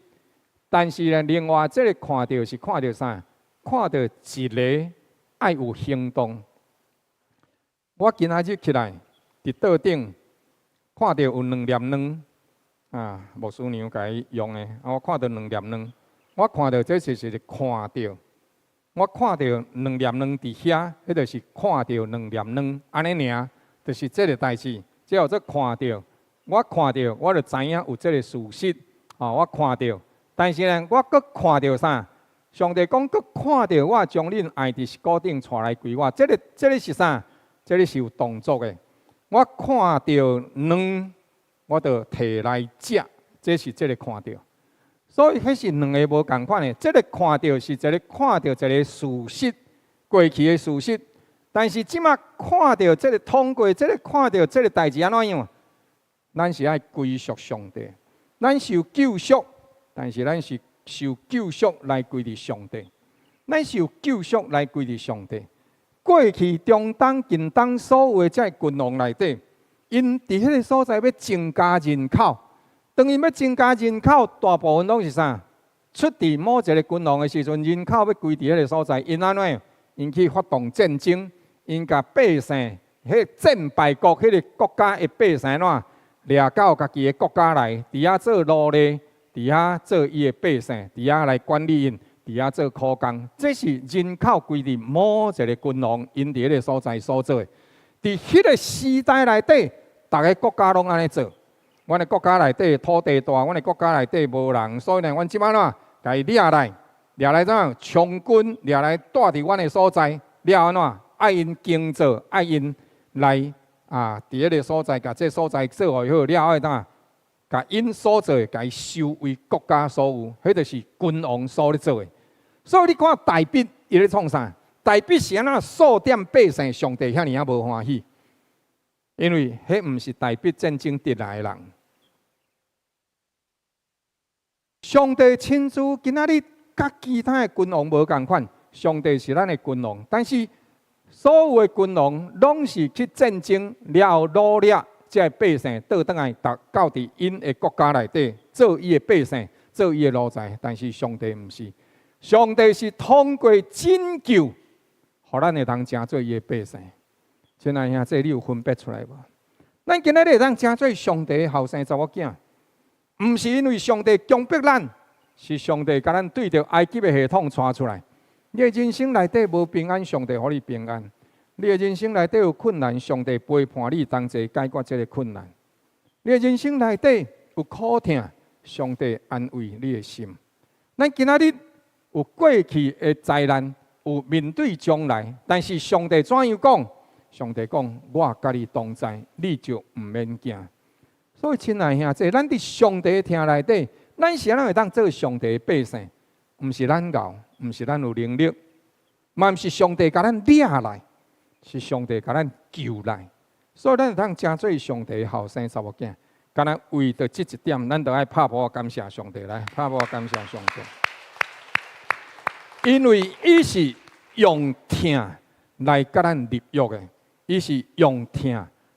S1: 但是呢，另外这个看到是看到啥？看到一个爱有行动。我今仔日起来伫桌顶看到有2粒卵。牧师娘甲伊用的，我看到2粒卵，我看到这是看到，我看到2粒卵伫遐，迄就是看到2粒卵，安尼尔，就是这个代志，只要做看到，我看到，我就知影有这个事实，我看到，但是呢，我搁看到啥？上帝讲，搁看到我将恁爱伫石膏顶带来归我，这个是啥？这个是有动作的，我看到卵。我就摕来食，这是这个看到，所以迄是2个无共款的。这个看到是一个看到一个事实，过去的事实。但是即马看到这个通过，这个看到这个代志安怎样？咱是爱归属上帝，咱受救赎，但是咱是受救赎来归伫上帝，咱受救赎来归伫上帝。过去、中东、近东所有的这君王内底。因伫迄个所在要增加人口，当因要增加人口，大部分拢是啥？出伫某一个君王的时阵，人口要归伫迄个所在，因安怎？因去发动战争，因甲百姓，迄战败国迄个国家的百姓怎掠到家己的国家来，伫遐做奴隶，伫遐做伊的百姓，伫遐来管理因，伫遐做苦工。这是人口归伫某一个君王因伫迄个所在所做的。伫迄个时代内底，逐个国家拢安尼做。阮的国家内底土地大，阮的国家内底无人，所以呢，阮即摆甲伊掠来怎样？充军掠来带伫阮的所在，了怎？爱因经做，爱因来伫迄个所在，甲这所在做好了，爱怎？甲因所做，甲伊收为国家所有，迄就是君王所咧做的。所以你看大笔伊咧创啥？大笔是安怎数点百姓，上帝遐尔无欢喜，因为迄毋是大笔战争得来的人。上帝亲自今仔日甲其他的君王无共款，上帝是咱的君王，但是所有的君王拢是去战争了后努力，这百姓倒转来到伫因的国家内底做伊的百姓，做伊的奴才。但是上帝毋是，上帝是通过拯救。互咱会通成做伊的百姓，亲爱兄弟，你有分别出来无？咱今仔日当成做上帝的后生查某囝，毋是因为上帝强迫咱，是上帝甲咱对着埃及的系统带出来。你的人生内底无平安，上帝互你平安；你的人生内底有困难，上帝陪伴你同齐解决这个困难；你的人生内底有苦痛，上帝安慰你的心。咱今仔日有过去的灾难，有面对将来，但是上帝怎样讲？上帝讲：“我甲你同在，你就毋免惊。”所以，亲爱兄弟，咱伫上帝的听内底，咱是安怎会当做上帝的百姓？毋是咱牛，毋是咱有能力，嘛毋是上帝甲咱掠来，是上帝甲咱救来。所以，咱会当成做上帝的后生查某囝。敢若为着这一点，咱就爱拍鼓感谢上帝来，拍鼓感谢上帝。因为伊是用听来甲咱立约的，伊是用听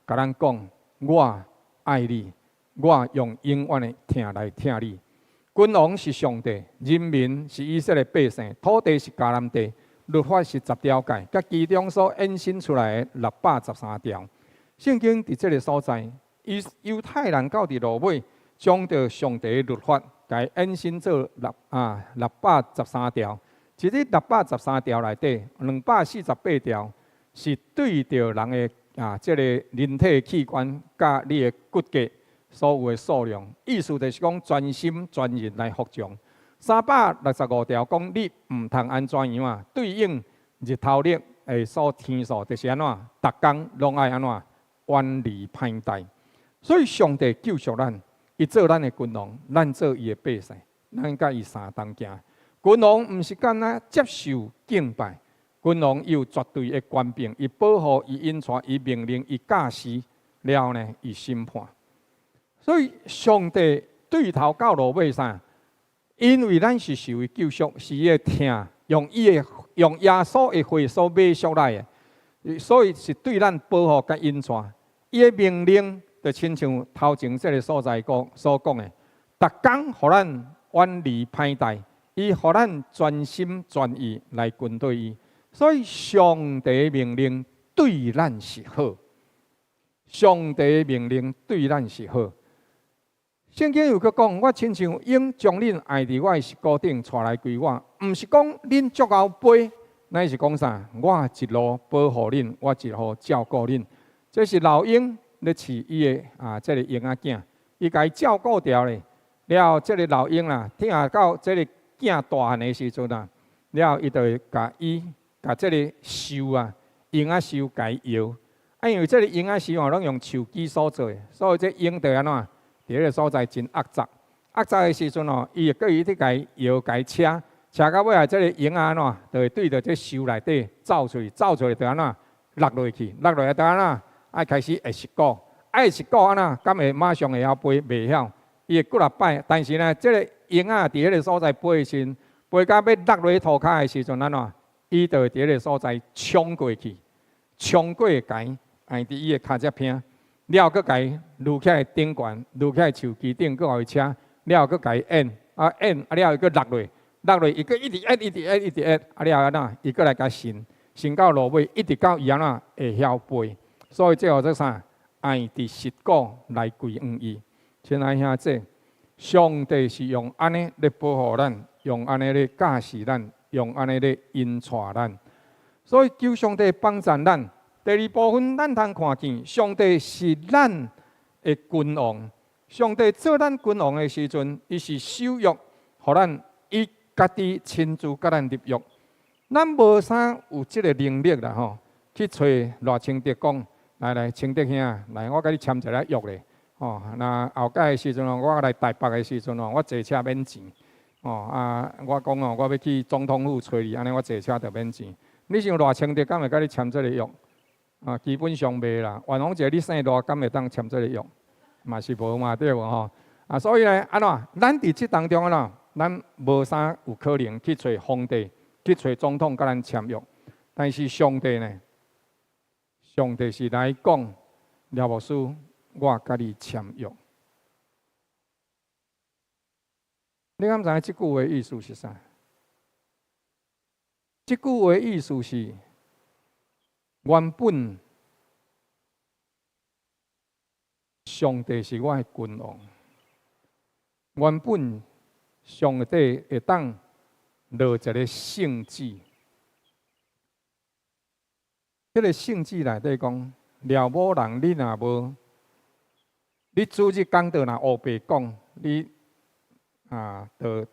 S1: 甲咱讲，我爱你，我用永远的听来听你。君王是上帝，人民是以色列百姓，土地是迦南地，律法是10条诫，甲其中所衍生出来的613条。圣经伫这个所在，犹太人到伫落尾，将着上帝的律法，甲衍生做613条。其实613条内底，248条是对着人的这个人体的器官甲你的骨骼所有的数量，意思就是讲专心专意来服从。365条讲你毋通安怎样啊？对应日头日的所天数，就是安怎？逐工拢爱安怎？远离歹代。所以上帝救赎咱，伊做咱的君王，咱做伊的百姓，咱甲伊相同行。君王毋是干那接受敬拜，君王有绝对的权柄，伊保护、伊引带、伊命令、伊驾驶了后呢，伊审判。所以上帝对头到落尾啥？因为咱是受伊救赎，是伊的听，用耶稣的血所买赎来的，所以是对咱保护甲引带。伊的命令就亲像头前这个所在所讲的，逐工互咱远离歹代。伊互咱专心专意来跟对伊，所以上帝命令对咱是好。上帝命令对咱是好。圣经有个讲，我亲像鹰将恁爱伫我的膝骨顶带来归我，毋是讲恁足后飞，乃是讲啥？我一路保护恁，我一路照顾恁。这是老鹰咧饲伊的这个鹰仔囝，伊家照顾掉咧。了后，这个老鹰啦，听到这个囝大汉的时阵啊，了后伊就会甲这个兽鹰仔兽甲伊摇。因为这个鹰仔兽拢用树枝所做的，所以这鹰就安怎？伫迄个所在真恶杂。恶杂的时阵伊会过伊去甲伊摇、甲伊车到尾啊，这个鹰安怎？就会对着这兽内底走出去，走出去就安怎？落落去，落落去就安怎？爱开始会失顾，会失顾安怎？敢会马上会晓飞？袂晓，伊会过来摆。但是呢，这个鹰伫迄个所在飞的时，飞到要落落去涂骹的时阵，安怎？伊就会伫迄个所在冲过去，冲过去甲伊按伫伊的骹只偏，了后佫甲伊撸起来顶悬，撸起来树枝顶，佫互伊车，了后佫甲伊演，了后伊佫落落，落落伊佫一直演，一直演，一直演，了后安怎？伊佫来甲伸，伸到落尾，一直到伊安怎会晓飞。所以这号做啥？爱伫实骨来归于伊。亲爱兄弟，上帝是用安尼来保护咱，用安尼来驾驶咱，用安尼来引带咱。所以求上帝帮助咱。第二部分，咱通看见上帝是咱的君王。上帝做咱君王的时阵，伊是守约，互咱伊家己亲自甲咱立约。咱无啥有即个能力啦吼，去找赖清德讲，来清德兄，来我甲你签一个约咧。哦，那后届的时阵我来台北的时阵我坐车免钱。我讲我要去总统府找你，安尼我坐车就免钱。你想赖清德敢会甲你签这个约？基本上袂啦。袁弘杰，你生大敢会当签这个约？嘛是无嘛，对无吼？所以呢，安怎？咱伫即当中咱无啥有可能去找皇帝，去找总统甲咱签约。但是上帝呢？上帝是来讲，廖牧师，我甲你签约。你敢知影即句话意思是啥？即句话意思是，原本上帝是我的君王。原本上帝会当落一个圣旨，这个圣旨内底讲，了某人你若无，你主日讲道若黑白讲，你就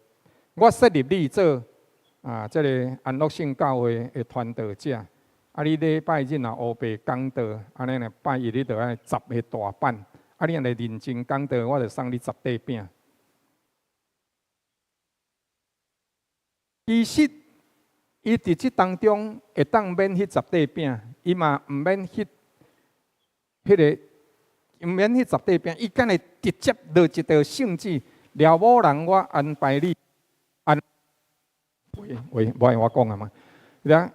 S1: 我设立你做这个安乐性教会的传道者。你礼拜日若黑白讲道，安尼呢拜一你就爱10个大板。你若来认真讲道，我就送你10块饼。其实，伊伫即当中会当免迄10块饼，伊嘛毋免迄个毋免迄10块饼，伊敢会直接落一道圣旨，了某人我安排你喂，无我讲啊嘛。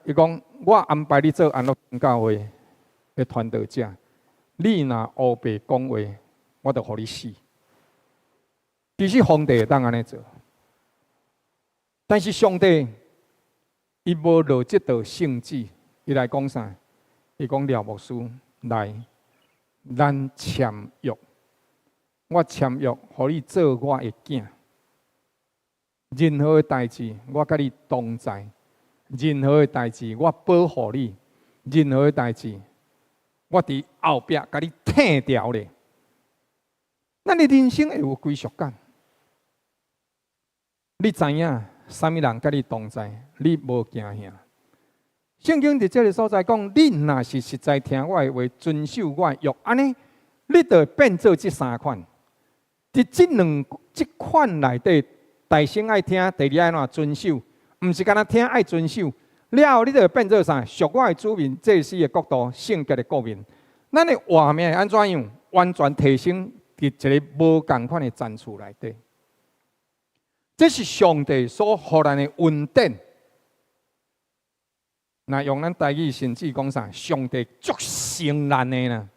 S1: 伊讲我安排你做安乐教会的传道者，你若黑白讲话，我就互你死。其实皇帝会当安尼做。但是上帝，伊无落这道圣旨，伊来讲啥？伊讲廖牧师来，咱签约，我签约，互你做我的囝。任何的代志，我甲你同在；任何的代志，我保护你；任何的代志，我伫后壁甲你挺掉咧。咱的人生会有归属感。你知影？啥物人甲你同在，你无惊吓。圣经伫这个所在讲，你若是实在听我的话，遵守我的约，安尼，你就会变做这3款。伫这款内底，大声爱听，第二爱怎遵守，毋是干那听爱遵守。了后，你就会变做啥？属我的子民，祭司的国度，圣洁的国民。咱的画面安怎样？完全提升伫一个无共款的战处内底。这是上帝所予咱的恩典。那用咱台语甚至讲啥？上帝足承咱的啦。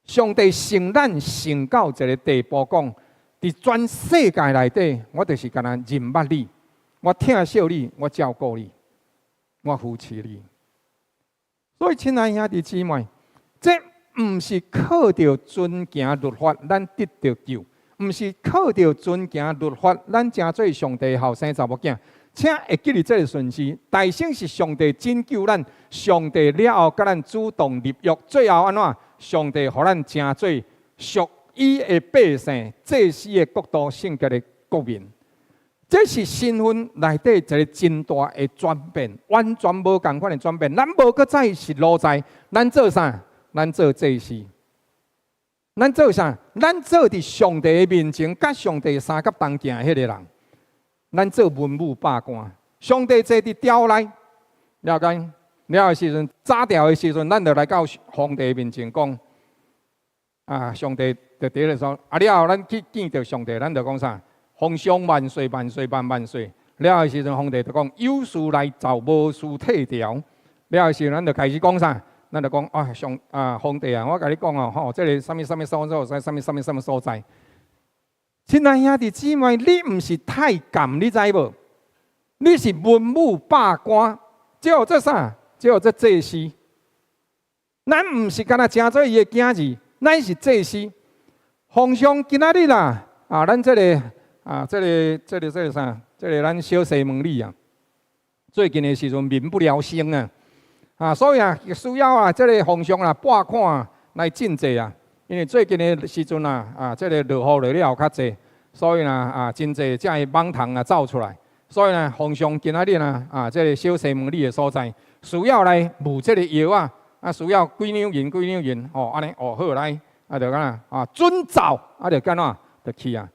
S1: 上帝承咱承到一个地步，讲伫全世界内底，我就是干那认捌你，我疼惜你，我照顾你，我扶持你。所以，亲爱兄弟姊妹，这毋是靠着遵行律法，咱得到救。毋是靠着遵行律法，咱成做上帝后生查某囝。请会记住这个顺序：大圣是上帝拯救咱，上帝了后，甲咱主动立约，最后安怎？上帝互咱成做属伊的百姓，祭司的国度，圣洁的国民。这是身份内底一个真大的转变，完全无共款的转变。咱无搁再是奴才，咱做啥？咱做祭司。咱做啥？咱做伫上帝的面前，甲上帝三甲同行迄个人。咱做文武百官，上帝坐伫朝内，了解了的时阵，早朝的时阵，咱就来到皇帝面前讲：上帝就伫咧说，了后咱去见到上帝，咱就讲啥？皇上万岁万岁万万岁！了的时阵，皇帝就讲：有事来奏，无事退朝。了的时阵，咱就开始讲啥？咱就讲皇帝啊，我甲你讲哦，这个什么所在，什么所在。亲爱兄弟姊妹，你毋是太监，你知无？你是文武百官，只有这啥？只有这祭司。咱毋是干那正做伊的囝儿，咱是祭司。皇上今仔日啦，咱这个啥？这个咱小西门里啊，最近的时阵民不聊生啊。所以需要这个皇上拨款来赈济啊，因为最近的时阵这个落雨落了较济，所以真济才会蠓虫走出来。所以皇上今仔日这个小西门里的所在，需要来募这个药需要几两银，安尼好来，就干准奏，就干怎就去啊。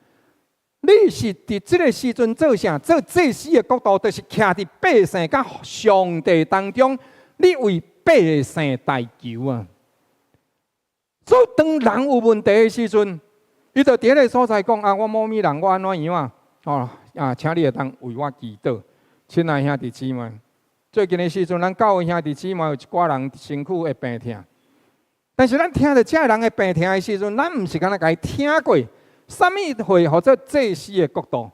S1: 你是伫这个时阵做啥？做祭司的角度，就是徛伫百姓甲上帝当中。你为百姓代求啊！所以当人有问题的时阵，伊就伫个所在讲我某咪人我安怎样请你会当为我祈祷。亲爱兄弟姊妹，最近的时阵，咱教会兄弟姊妹有一寡人身躯会病痛，但是咱听到这人的病痛的时阵，咱毋是敢若甲伊听过，什么会或者祭司的角度？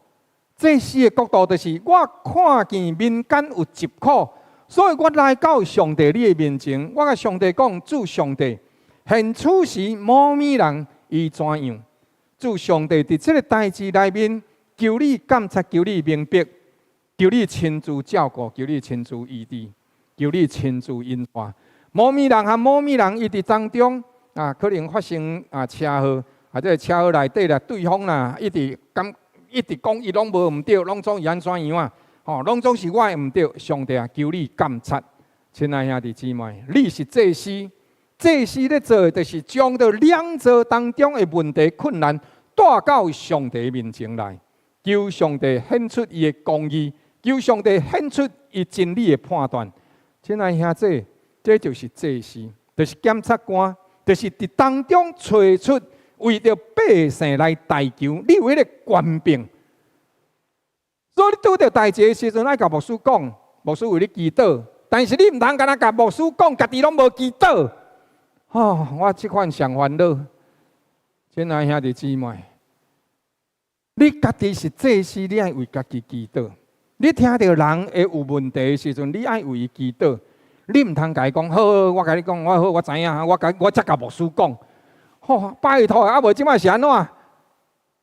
S1: 祭司的角度就是我看见民间有疾苦。所以我来到上帝你的面前，我甲上帝讲：主上帝，现此时某咪人伊怎样？主上帝伫这个代志内面，求你监察，求你明白，求你亲自照顾，求你亲自医治，求你亲自引化。某米人和某米人伊伫当中可能发生车祸，或者车祸内底对方一直讲伊拢无毋对，拢总伊安怎样啊？拢总是我的毋对。上帝求你监察，亲爱兄弟姊妹，你是祭司。祭司咧做的，就是将到两者当中的问题困难带到上帝面前来，求上帝显出伊的公义，求上帝显出伊真理的判断。亲爱兄弟，这就是祭司，就是检察官，就是伫当中找出为着百姓来代求，你有迄个权柄。所以你拄到代志的时阵，爱甲牧师讲，牧师为你祈祷，但是你毋通干那甲牧师讲，家己拢无祈祷。我即款上烦恼，亲爱兄弟姊妹，你家己是祭司，你爱为家己祈祷。你听到人会有问题的时阵，你爱为伊祈祷。你毋通甲伊讲，好，我甲你讲，我知影，我才甲牧师讲。拜托，无即摆是安怎？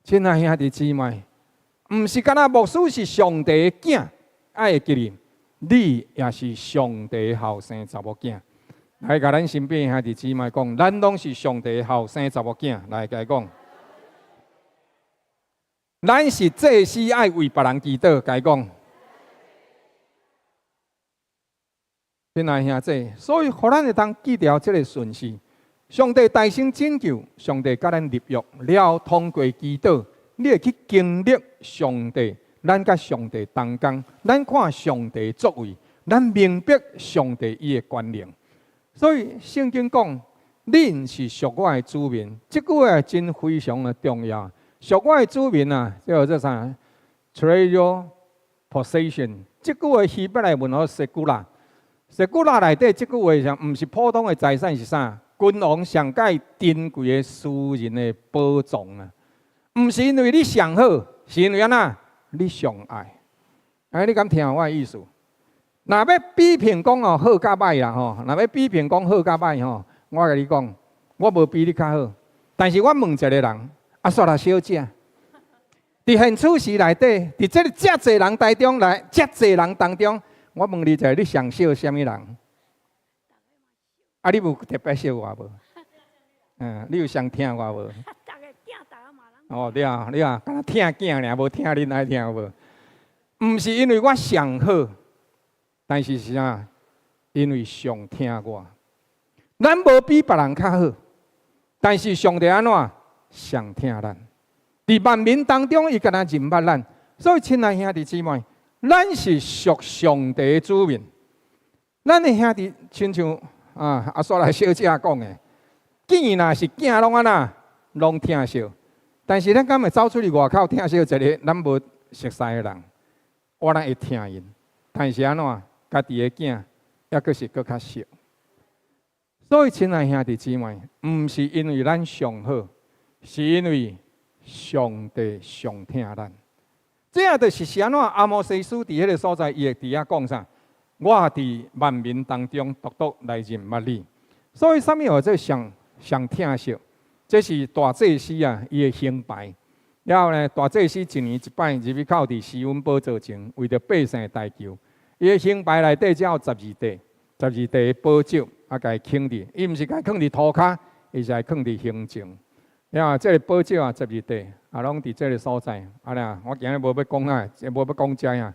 S1: 亲爱兄弟姊妹，毋是干那牧师是上帝的囝，爱会记哩，你也是上帝后生查某囝。来，甲咱身边兄弟姊妹讲，咱拢是上帝后生查某囝。来，甲伊讲，咱是祭司，爱为别人祈祷。甲伊讲，亲爱兄弟，所以，互咱会当记牢这个顺序。上帝大声拯救，上帝甲咱立约了，通过祈祷，你会去经历上帝，咱甲上帝同工，咱看上帝作为，咱明白上帝伊的权能。所以圣经讲，恁是属我的子民，这句话真非常的重要。属我的子民叫做啥 ？treasure possession。这句话希伯来文号Segula。Segula 内底这句话上，唔是普通的财产是啥？君王上界珍贵的私人的宝藏啊！唔是因为你上好，是因为你上爱。你敢听我的意思？若要比评讲好甲歹啦若要比评讲好甲歹我甲你讲，我无比你较好，但是我问一个人，煞啦小姐，伫现处时内底，伫这个遮济人当中遮济人当中，我问你一下，你上少什么人？你有特别少我无？你有上听我无？对啊，你敢若听囝尔，无听恁爱听无？毋是因为我上好。但是是啥？因为上听我，咱无比别人较好，但是上帝安怎上听咱？伫万民当中，伊敢若认捌咱。所以，亲爱兄弟姊妹，咱是属上帝的子民。咱的兄弟，亲像煞来小姐讲的，囝若是囝，拢安那拢听笑。但是咱敢会走出去外口听笑一个咱无熟悉的人，我咱会听因。但是安怎？家己的囝，抑阁是阁较少。所以，亲爱兄弟姊妹，毋是因为咱上好，是因为上帝上听咱。这样就是安怎？阿摩西书伫迄个所在，伊会伫遐讲啥？我伫万民当中独独来认捌你。所以，啥物话做上听惜？这是大祭司伊的行牌。然后呢，大祭司一年一摆入去靠伫施恩宝座前，为着百姓代求。伊的行牌内底只有12块，12块的宝石，甲伊放伫，伊毋是甲伊放伫涂骹，伊是甲伊放伫胸前。然后这个宝石12块，拢伫这个所在。我今日无要讲无要讲遮呀。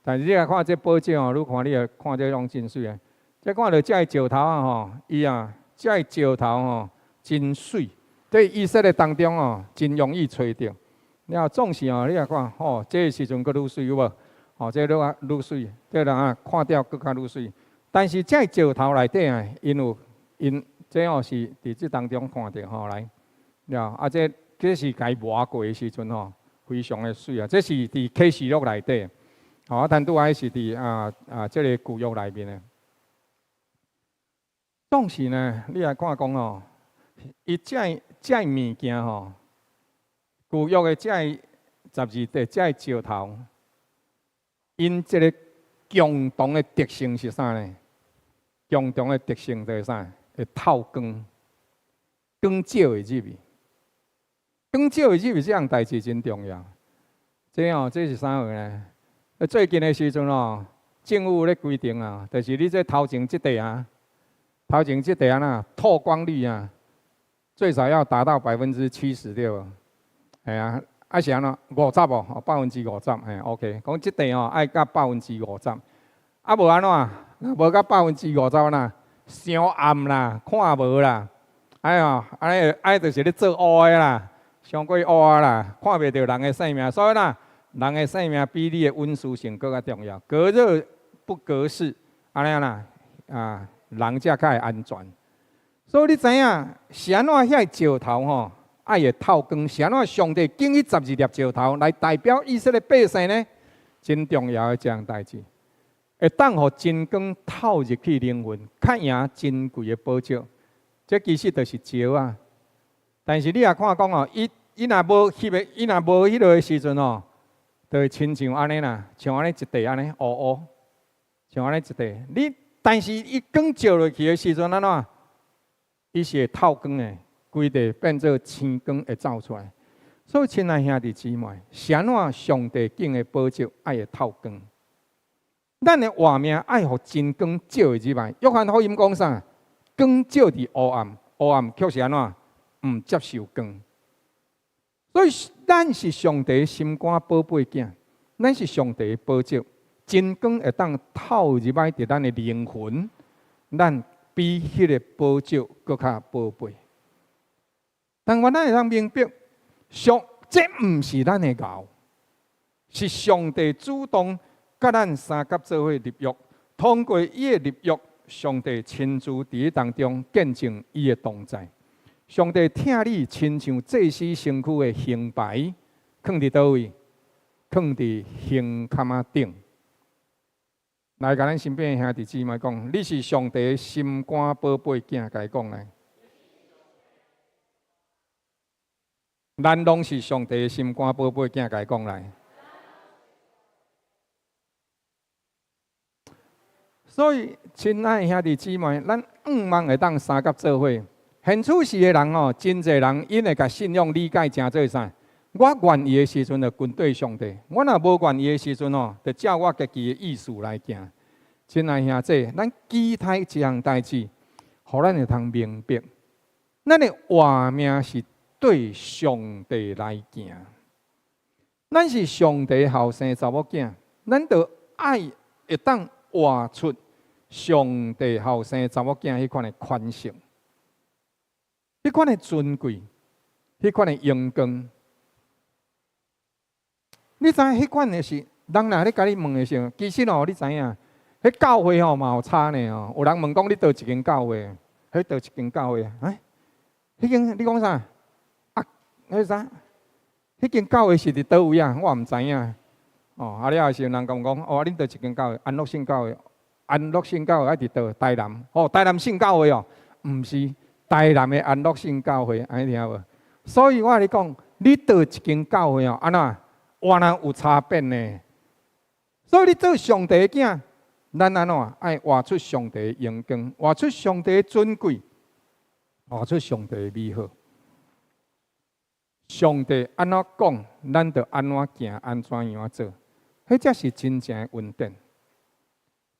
S1: 但是你来看这宝石你看你看这拢真水啊！这看到这石头伊这石头真水，在以色列当中真容易找到。然后总是你来看这个时阵佫愈水有无？这愈水，这人看到佫较愈水。但是这石头内底因这是伫这当中看到来，这是该磨过的时阵非常的水啊！这是伫启示录内底，但拄仔是伫这个旧约内面的。总是呢，你来看讲伊这物件旧约的这12块这石头。因这个共同的特性是啥呢？共同的特性就是啥？会透光，光照会入去。更少的入这样代志真重要。这是啥货呢？最近的时阵政府咧规定就是你这头前这块头前这块透光率最少要达到76%。系啊，是安怎50哦，50%，OK。讲这块爱到50%，无安怎？无到50%伤暗啦，看无啦。安尼就是咧做乌的啦，上过乌啦，看袂到人的生命。所以人的生命比你的温湿性更加重要。隔热不隔湿，安尼人才较会安全。所以你知影是安怎遐石头爱会透光？是安怎上帝建议12粒石头来代表以色列百姓呢？真重要的一样代志，会当互真光透入去灵魂，较赢珍贵的宝石。这其实就是石但是你也看讲伊若无迄落的时阵就会亲像安尼啦，像安尼一块安尼乌乌，像安尼一块。但是伊光照落去的时阵安怎？伊是会透光的，规地变做青光会走出来。所以，亲爱兄弟姊妹，是安怎上帝敬的宝石爱会透光？咱的活命爱互真光照的入来。约翰福音讲啥？光照伫黑暗，黑暗却是安怎？唔接受光。所以，咱是上帝心肝宝贝囝，咱是上帝的宝石，真光会当透入来伫咱的灵魂，咱比迄个宝石搁较宝贝。但我咱会当明白，这唔是咱的熬，是上帝主动甲咱三甲做伙立约，通过伊的立约，上帝亲自伫当中见证伊的同在。上帝听你亲像祭司身躯的胸牌，放伫倒位？放伫胸坎仔顶。来，甲咱身边的兄弟姊妹讲，你是上帝的心肝宝贝囝，甲伊讲来。咱拢是上帝的心肝宝贝囝，甲伊讲来。所以，亲爱的兄弟姊妹，咱望会当三甲做伙。现处时的人真侪人因会甲信仰理解成做啥？我愿意的时阵就跟对上帝，我若无愿意的时阵就照我家己的意思来行。亲爱兄弟，咱期待一项代志，互咱会通明白，咱的活命是对上帝来行。咱是上帝后生查某囝，咱就爱会当活出上帝后生查某囝迄款的款性。迄款的尊贵，迄款的阳光，你知影迄款的是人若咧甲你问的时候，其实你知影，迄教会嘛有差呢有人问讲你倒一间教会，迄倒一间教会迄间你讲啥？迄啥？迄间教会是伫倒位我毋知影。了后是有人讲恁倒一间教会，安乐性教会，安乐性教会爱伫倒台南，台南性教会毋是。台南的安乐性教会，安尼听无？所以我甲你讲，你倒一间教会安怎活人有差别呢？所以你做上帝的囝，咱安怎爱活出上帝的阳光，活出上帝的尊贵，活出上帝的美好。上帝安怎讲，咱就安怎行，安怎样做，迄才是真正的稳定。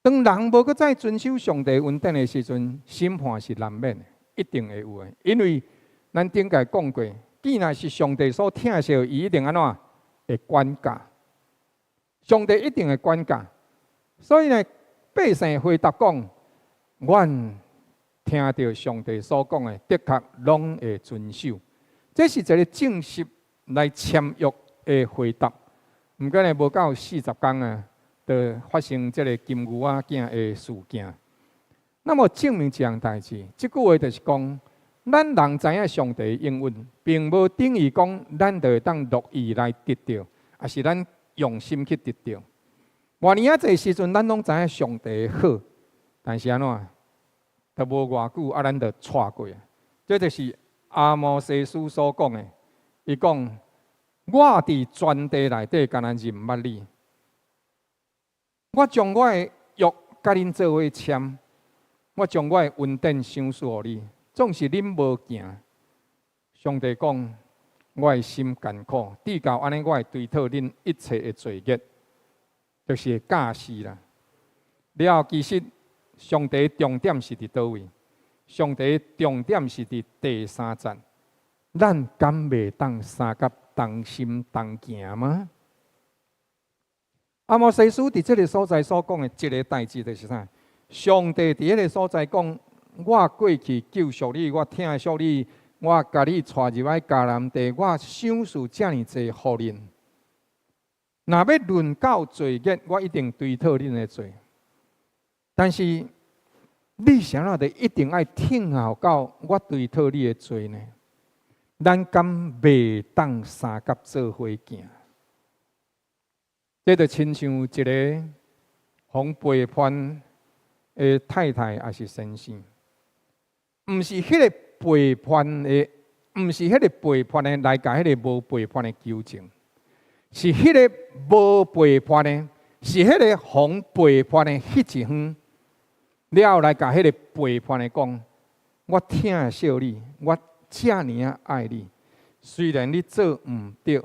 S1: 当人无搁再遵守上帝稳定的时阵，审判是难免的。一定会有的，因为咱顶个讲过，既然是上帝所疼惜，伊一定安怎会管教。上帝一定会管教，所以呢，百姓回答讲：，阮听到上帝所讲的，的确拢会遵守。这是一个正式来签约的回答。毋过呢，无到40天就发生这个金牛仔囝的事件。那么证明一样代志，这句话就是讲，咱人知影上帝的应允，并无等于讲咱就会当乐意来得到，也是咱用心去得到。偌年啊，这时阵咱拢知影上帝的好，但是安怎，都无偌久咱就错过。这就是阿摩西书所讲的，伊讲：我伫全地内底，敢若认捌你，我将我的约甲恁做伙签。我将我的恩典赏赐予你，总是恁无行。上帝讲，我的心艰苦，至到安尼，我会追讨恁一切的罪孽，就是会假死啦。了后，其实上帝重点是伫倒位？上帝重点是伫第三节，咱敢袂当三甲同心同行吗？阿摩西书伫这个所在所讲的一个代志，就是啥？上帝伫迄个所在讲，我过去救赎你，我疼惜你，我甲你带入来迦南地，我赏赐遮尔济福恁。若要论到罪孽，我一定追讨恁的罪。但是你啥那得一定爱听候到我追讨你的罪呢？咱敢袂当三甲做伙行？这就亲像一个互背叛的太太还是先生，毋是迄个背叛的，毋是迄个背叛的来甲迄个无背叛的纠正，是迄个无背叛的，是迄个互背叛的迄一方，了后来甲迄个背叛的讲：我疼惜你，我遮尔爱你，虽然你做毋对，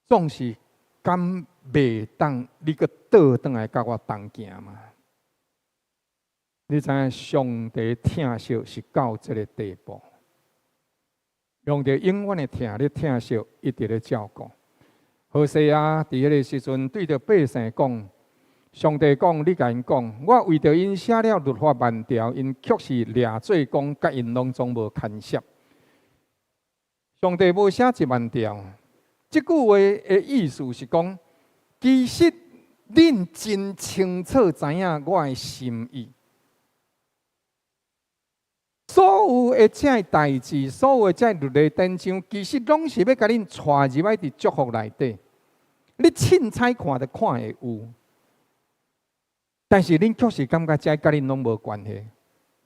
S1: 总是敢袂当你个倒转来甲我同行嘛？你知影上帝疼惜是到这个地步，用着永远的疼你疼惜，一直咧照顾。何西阿伫迄个时阵对着百姓讲：上帝讲，你甲因讲，我为着因写了律法万条，因却是掠做讲，甲因拢总无牵涉。上帝无写10000条，即句话的意思是讲，其实恁真清楚知影我的心意。所有的这代志，所有的这律例典章，其实拢是要甲恁带入来伫祝福内底。你凊彩看就看会有，但是恁确实感觉这甲恁拢无关系，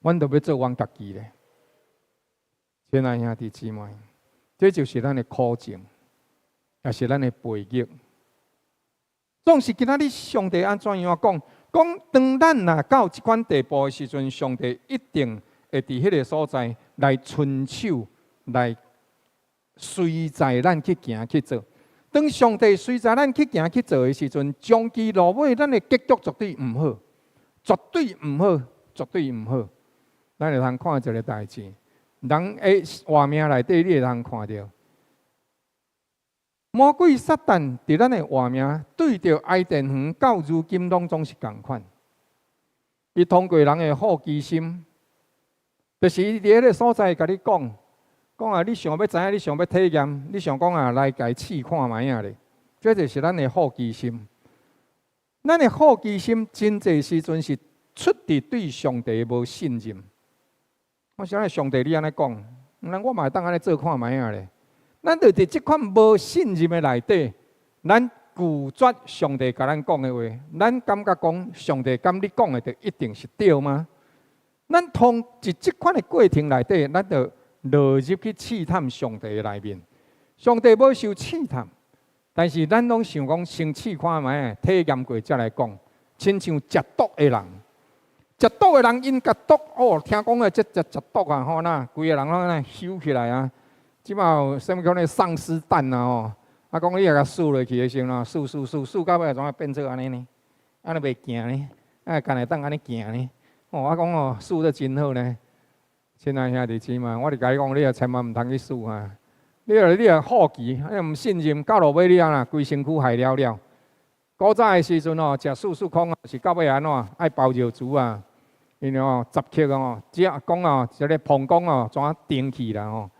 S1: 阮都要做阮家己咧。亲爱兄弟姊妹，这就是咱的苦情，也是咱的背逆。总是今仔日上帝安怎样讲？当咱若到即款地步的时阵，上帝一定会伫迄个所在来伸手，来随在咱去行去做。当上帝随在咱去行去做的时阵，终其落尾，咱的结局绝对毋好，绝对毋好，绝对毋好。咱会通看一个代志，人的活命内底，你会通看到。魔鬼撒旦伫咱的活命对着爱电园到如今拢总是共款。伊通过人的好奇心，就是伊伫迄个所在甲你讲啊，你想要知影，你想要体验，你想讲啊，来家试看卖啊咧。这就是咱的好奇心。咱的好奇心真侪时阵是出自对上帝无信任。我想上帝你安尼讲，那我嘛会当安尼做看卖啊咧。咱就伫即款无信任的内底，咱拒绝上帝甲咱讲的话，咱感觉讲上帝敢你讲的就一定是对吗？咱通伫即款的过程内底，咱就落入去试探上帝的内面。上帝要受试探，但是咱拢想讲先试看卖，体验过才来讲。亲像食毒的人，食毒的人因甲毒哦，听讲的这食毒啊，吼那规个人拢那收起来啊。即马有啥物叫那丧尸蛋啊？吼，啊讲你也甲输落去的时候，输到尾怎啊变做安尼呢？安尼袂行呢？啊，干会当安尼行呢？哦，我讲哦，输得真好呢。亲爱兄弟姊妹，我就甲你讲，你也千万毋通去输啊！你也好奇，你毋信任，到落尾你啊，规身躯害了了。古早的时阵哦，食素空啊，是到尾安怎？爱包尿珠啊，因为哦，十克哦，只讲哦，一个膀胱哦，怎顶去啦吼？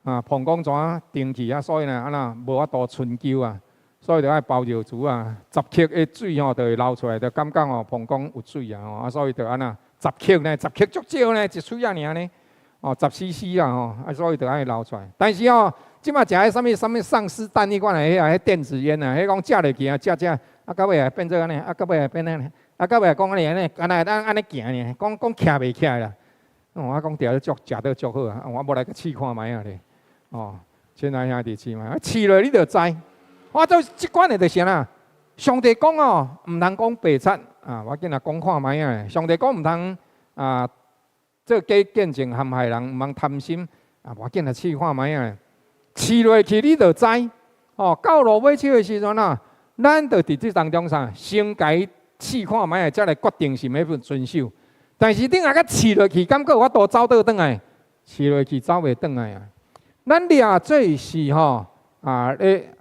S1: 啊，膀胱怎顶去啊？所以呢，安那无法度春秋啊，所以就爱包尿珠啊。10克的水吼，就会流出来，就感觉哦，膀胱有水啊吼，啊，所以就安那10克呢，10克足少呢，一喙啊尔呢，哦，10cc 啦吼，啊，所以就爱流出来。但是哦，即马食迄什么丧尸蛋迄款的，迄电子烟啊，迄讲食落去啊，食，啊，到尾也变做安尼，啊，到尾也变安尼，啊，到尾讲安尼，安尼行呢，讲徛袂起来啦。哦，我讲条足食到足好啊，我无来个试看卖啊咧。哦，亲爱兄弟姊妹，试落你就知。我做即款的就是啦。上帝讲哦，毋通讲白贼啊，我今仔讲看卖啊。上帝讲毋通啊，做假见证陷害人，毋通贪心啊。我今仔试看卖啊。饲落去你就知，哦，到落尾手的时阵啊，咱就伫这当中啥，先家试看卖，才来决定是要遵守。但是顶下甲饲落去，感觉我都走倒转来，饲落去走袂转来啊。咱掠做是吼咧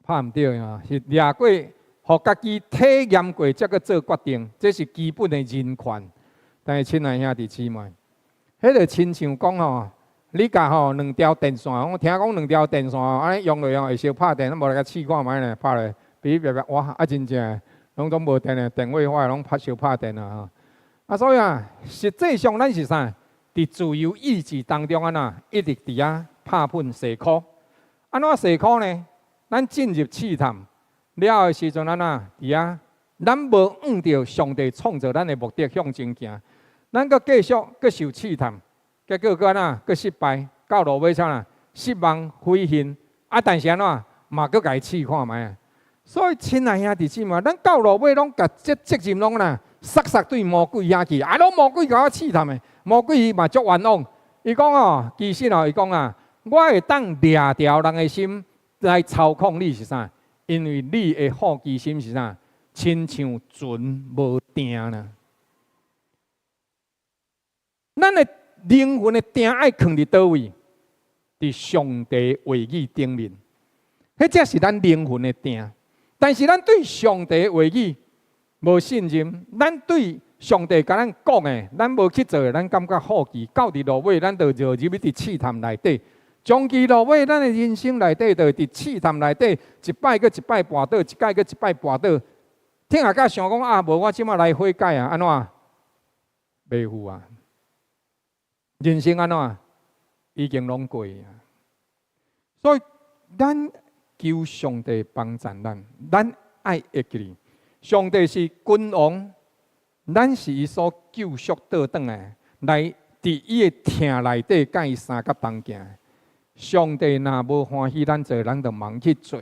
S1: 拍毋对啊，是掠过，互家己体验过，才去做决定，这是基本的人权。但是亲爱兄弟姊妹，迄个亲像讲吼，你甲吼2条电线，我听讲2条电线安尼用落用会烧拍电，咱无来甲试看卖咧，拍咧，比哇真正，拢总无电咧，电话坏拢烧拍电啊吼。所以啊，实际上咱是啥？伫自由意志当中一直伫拍喷洗苦。安怎洗苦呢？咱进入试探了的时阵，咱无按照上帝创造咱的目的向前行，咱搁继续搁受试探，结果搁失败，到落尾啥失望灰心但是嘛搁家试看卖。所以亲爱兄弟姊妹，咱到落尾拢甲责任拢塞对魔鬼遐去，拢魔鬼甲我试探的，魔鬼伊嘛足冤枉。伊讲其实伊讲我会当掠调人的心来操控你是啥？因为你的好奇心是啥？亲像船无定啦。咱的灵魂的定爱放伫倒位？伫上帝话语顶面，迄才是咱灵魂的定。但是咱对上帝的话语无信任，咱对上帝甲咱讲的，咱无去做，咱感觉好奇，到伫落尾，咱就入伫试探内底。长期落尾，咱的人生内底，就伫试探内底，一摆搁一摆跋倒，一摆搁一摆跋倒。听下甲想讲无我即马来悔改安怎？袂赴啊！人生安怎？已经拢过啊！所以咱求上帝帮助咱爱会记。上帝是君王，咱是伊所救赎倒转来伫伊的厅内底，甲伊三甲同行。上帝若无欢喜咱做，咱就忙去做；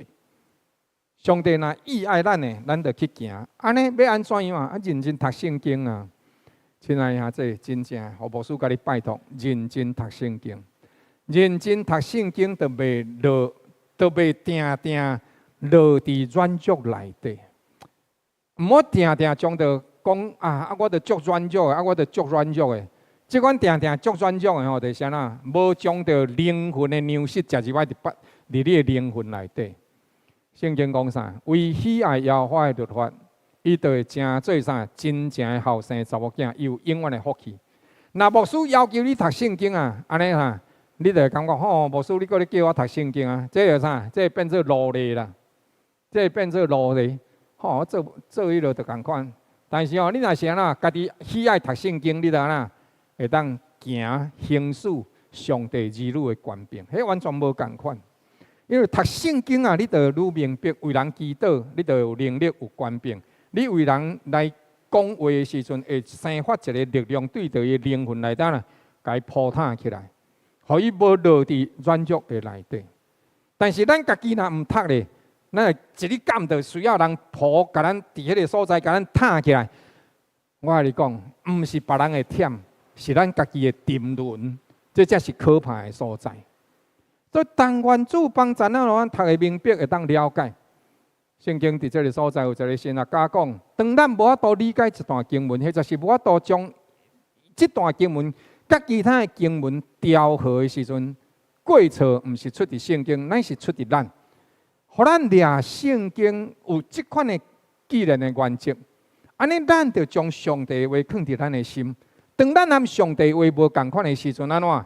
S1: 上帝若意爱咱的，咱就去行。安尼要安怎样啊？认真读圣经啊！亲爱兄弟，真正，何牧师甲你拜托，认真读圣经。认真读圣经，就袂定定落伫软弱内底。毋好定定将着讲我着足软弱的，我着足软弱的。即款定定足软弱的就是啥啦？无将着灵魂的粮食食入来伫你的灵魂内底。圣经讲啥？为喜爱耶和华的律法，伊就会成做啥？真正的后生查某囝，有永远的福气。若牧师要求你读圣经安尼你就会感觉牧师你搁咧叫我读圣经这是啥？这变做奴隶啦，这变做奴隶。做迄落就共款，但是你若是家己喜爱读圣经，你就会当行行使上帝儿女的权柄，迄完全无共款。因为读圣经你就愈明白为人祈祷，你就有能力有权柄。你为人来讲话的时阵，会生发一个力量，对着伊灵魂内底甲伊铺坦起来，互伊无落伫软弱的内底。但是咱家己若毋读咧，咱一日干就需要人抱，甲咱伫迄个所在，甲咱摊起来。我甲你讲，毋是别人的忝，是咱家己的沉沦，这才是可怕的所在。所以，当愿主帮咱读的明白，会当了解。圣经伫这个所在有一个神家讲，当咱无法度理解一段经文，或者是无法度将这段经文甲其他的经文调和的时阵，过错毋是出伫圣经，乃是出伫咱。互咱掠圣经有即款的既然的原则，安尼咱就将上帝的话放伫咱的心。当咱和上帝话无共款的时阵，安怎？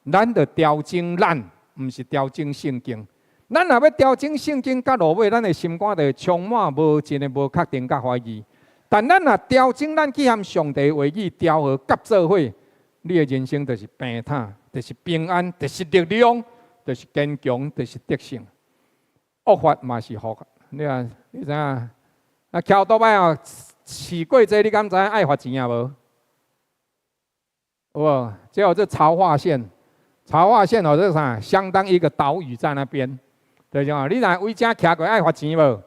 S1: 咱就调整咱，毋是调整圣经。咱若要调整圣经，甲落尾，咱的心肝就充满无真的无确定甲怀疑。但咱若调整咱去和上帝话语调和夹做伙，你的人生就是平坦，就是平安，就是力量，就是坚强，就是得胜。恶法嘛是福，你知影？桥倒摆试过这，你敢知爱罚钱无？有无？这潮化县，潮化县这啥？相当一个岛屿在那边。对种，你若为遮徛过爱罚钱无？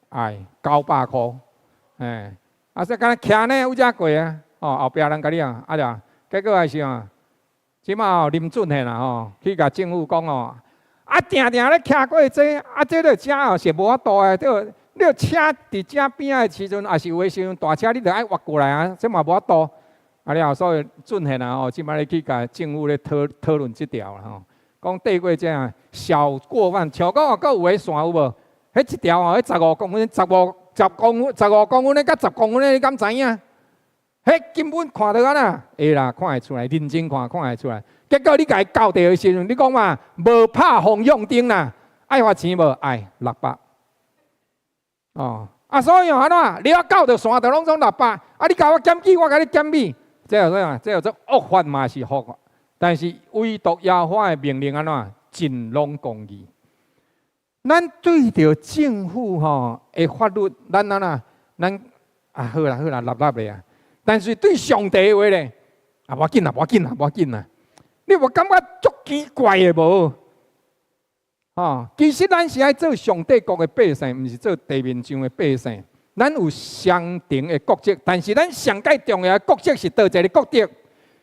S1: 爱900块，说敢若徛呢为遮过后壁人甲你对，结果还是即马林准现啦去甲政府讲啊，定定咧徛过这，啊，这个车哦是无法度诶，这你车伫车边诶时阵，也是有诶时阵大车你着爱挖过来啊，这嘛无法度。啊了，所以准现啊吼，即摆咧去甲政府咧讨论即条啦吼，讲地过这啊小过弯，像讲哦，搁有诶线有无？迄一条哦，迄15公分、15公分咧，甲10公分咧，你敢知影？迄根本看到安那，会啦，看会出来，认真看会出来。结果你甲伊交地诶时阵，你讲嘛，无拍方向灯啦，爱花钱无？爱600。哦，啊，所以哦安怎？你要交着线着拢总600，啊，你甲我检举，我甲你检举。这叫啥？这叫做恶法嘛是恶法，但是唯独耶和华的命令安怎？尽拢公义。咱对着政府吼的法律，咱安怎？咱好啦，立的啊。但是对上帝的话咧，啊，无要紧啦。你无感觉足奇怪的无？其实咱是爱做上帝国的百姓，毋是做地面上的百姓。咱有相同的国籍，但是咱上界重要的国籍是倒一个国籍？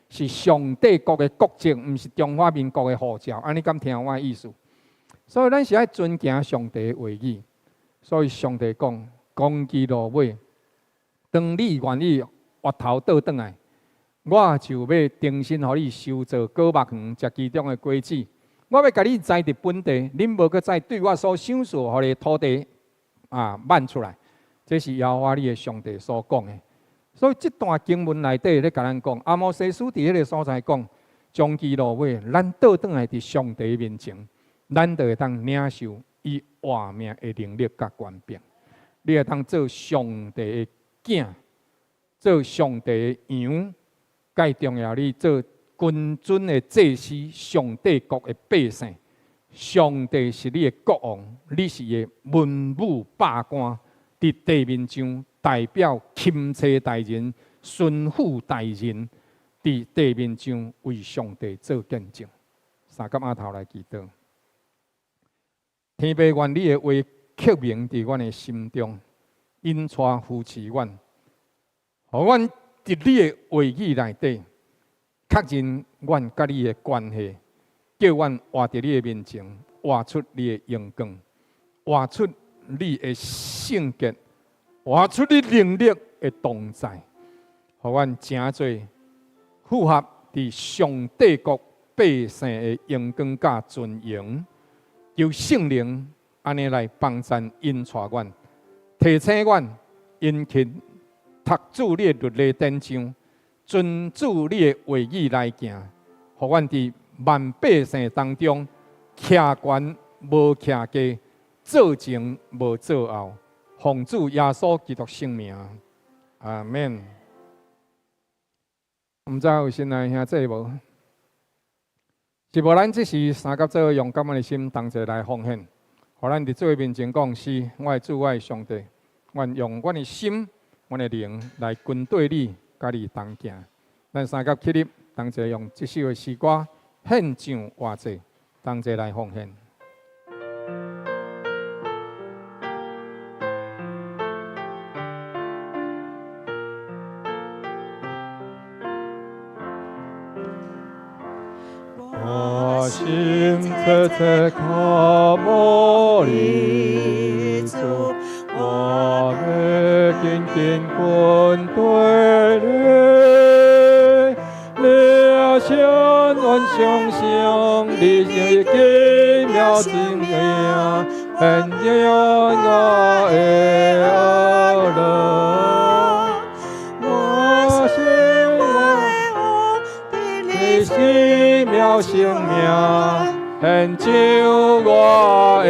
S1: 是上帝国的国籍，毋是中华民国的护照。安尼敢听我的意思？所以咱是爱尊敬上帝的话语。所以上帝讲：公义路尾，当你愿意挖头倒转来，我就要重新予你修造果目园，食其中的果子。我要甲你栽伫本地，恁无搁再对我所享受予你土地挽出来。这是耶和华你的上帝所讲的。所以这段经文内底咧，甲咱讲，阿摩西书伫迄个所在讲，将其落尾，咱倒转来伫上帝面前，咱就会当领受伊活命的能力甲权柄。你会当做上帝的囝，做上帝的羊，介重要你做君尊的祭司，上帝国的百姓。上帝是你的国王，你是伊的文武百官。伫地面上代表钦差大人、巡抚大人，伫地面上为上帝做见证。三甲阿头来祈祷，天父愿你的话刻铭伫阮的心中，引带扶持阮，互阮伫你的话语内底，确认阮甲你的关系，叫阮活伫你的面前，活出你的荣光，活出你的圣洁，活出你能力的同在，互阮诚侪符合伫上帝国百姓的荣光甲尊荣，由圣灵安尼来帮助引带阮，提醒阮殷勤读主你的律例典章，遵主你的话语来行，互阮伫万百姓当中徛悬无徛低。做前无做后，奉主耶稣基督圣名，阿免。毋知有新来兄弟无？是无？咱即是三甲做用感恩的心，同齐来奉献，互咱伫做面前讲：是，我的主，我的上帝，愿用阮的心、阮的灵来跟对你，甲你同行。咱三甲起立，同齐用即首的诗歌献上活祭，同齐来奉献。我心切切渴慕你主，我要紧紧跟对你，你心愿相信你是奇妙真命，很让我的恶乐，我心你奇妙生命，很像我的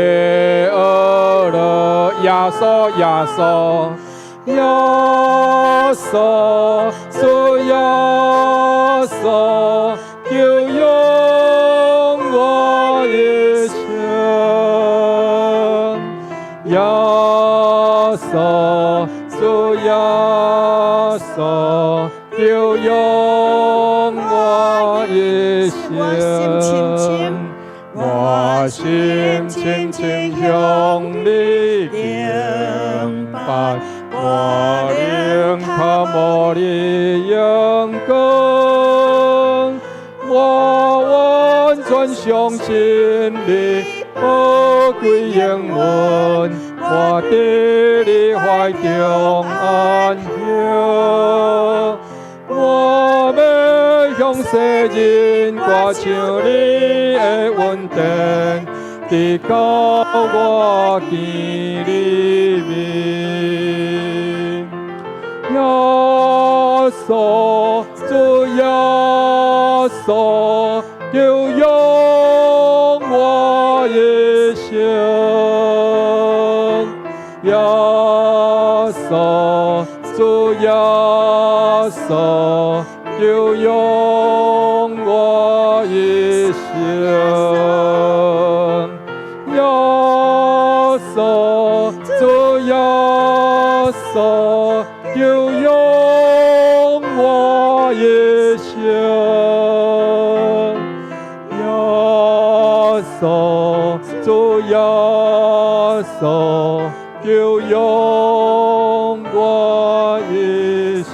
S1: 恶乐，耶稣，耶稣，耶稣，主耶稣，就用我一生，耶稣，主耶稣，就用我一生。我心轻轻向你敬拜，我灵渴慕你荣光，我完全相信你宝贵应允，我伫你怀中安歇。我要向世人歌唱你的恩典，直到我见你面。耶稣，主耶稣，就用我一生。耶稣，主耶稣，就用我一生。耶稣，主耶稣，就用我一生。耶稣，主耶稣，就用我一生。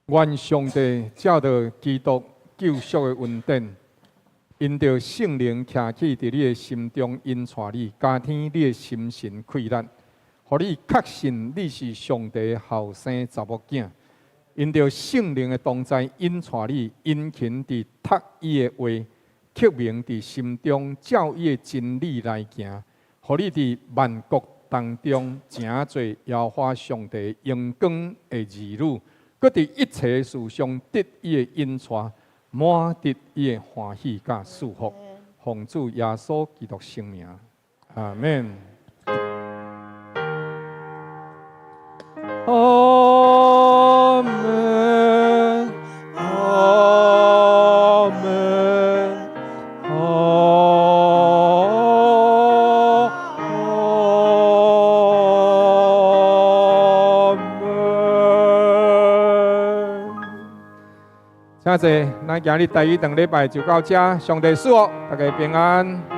S1: 愿上帝照着基督救赎的恩典，因着圣灵徛起伫你的心中，引带你，加添你的心神溃烂，互你确信你是上帝的后生查某囝。因着圣灵的同在，引带你，殷勤地读伊的话，刻铭伫心中，照伊的真理来行，互你伫万国当中诚做耶和华上帝荣光的儿女，搁伫一切事上得伊的引带，满得伊的欢喜甲祝福。奉主耶稣基督圣名，阿门。阿门，阿门，阿门。请坐，咱今日第一堂礼拜就到这，上帝赐福，大家平安。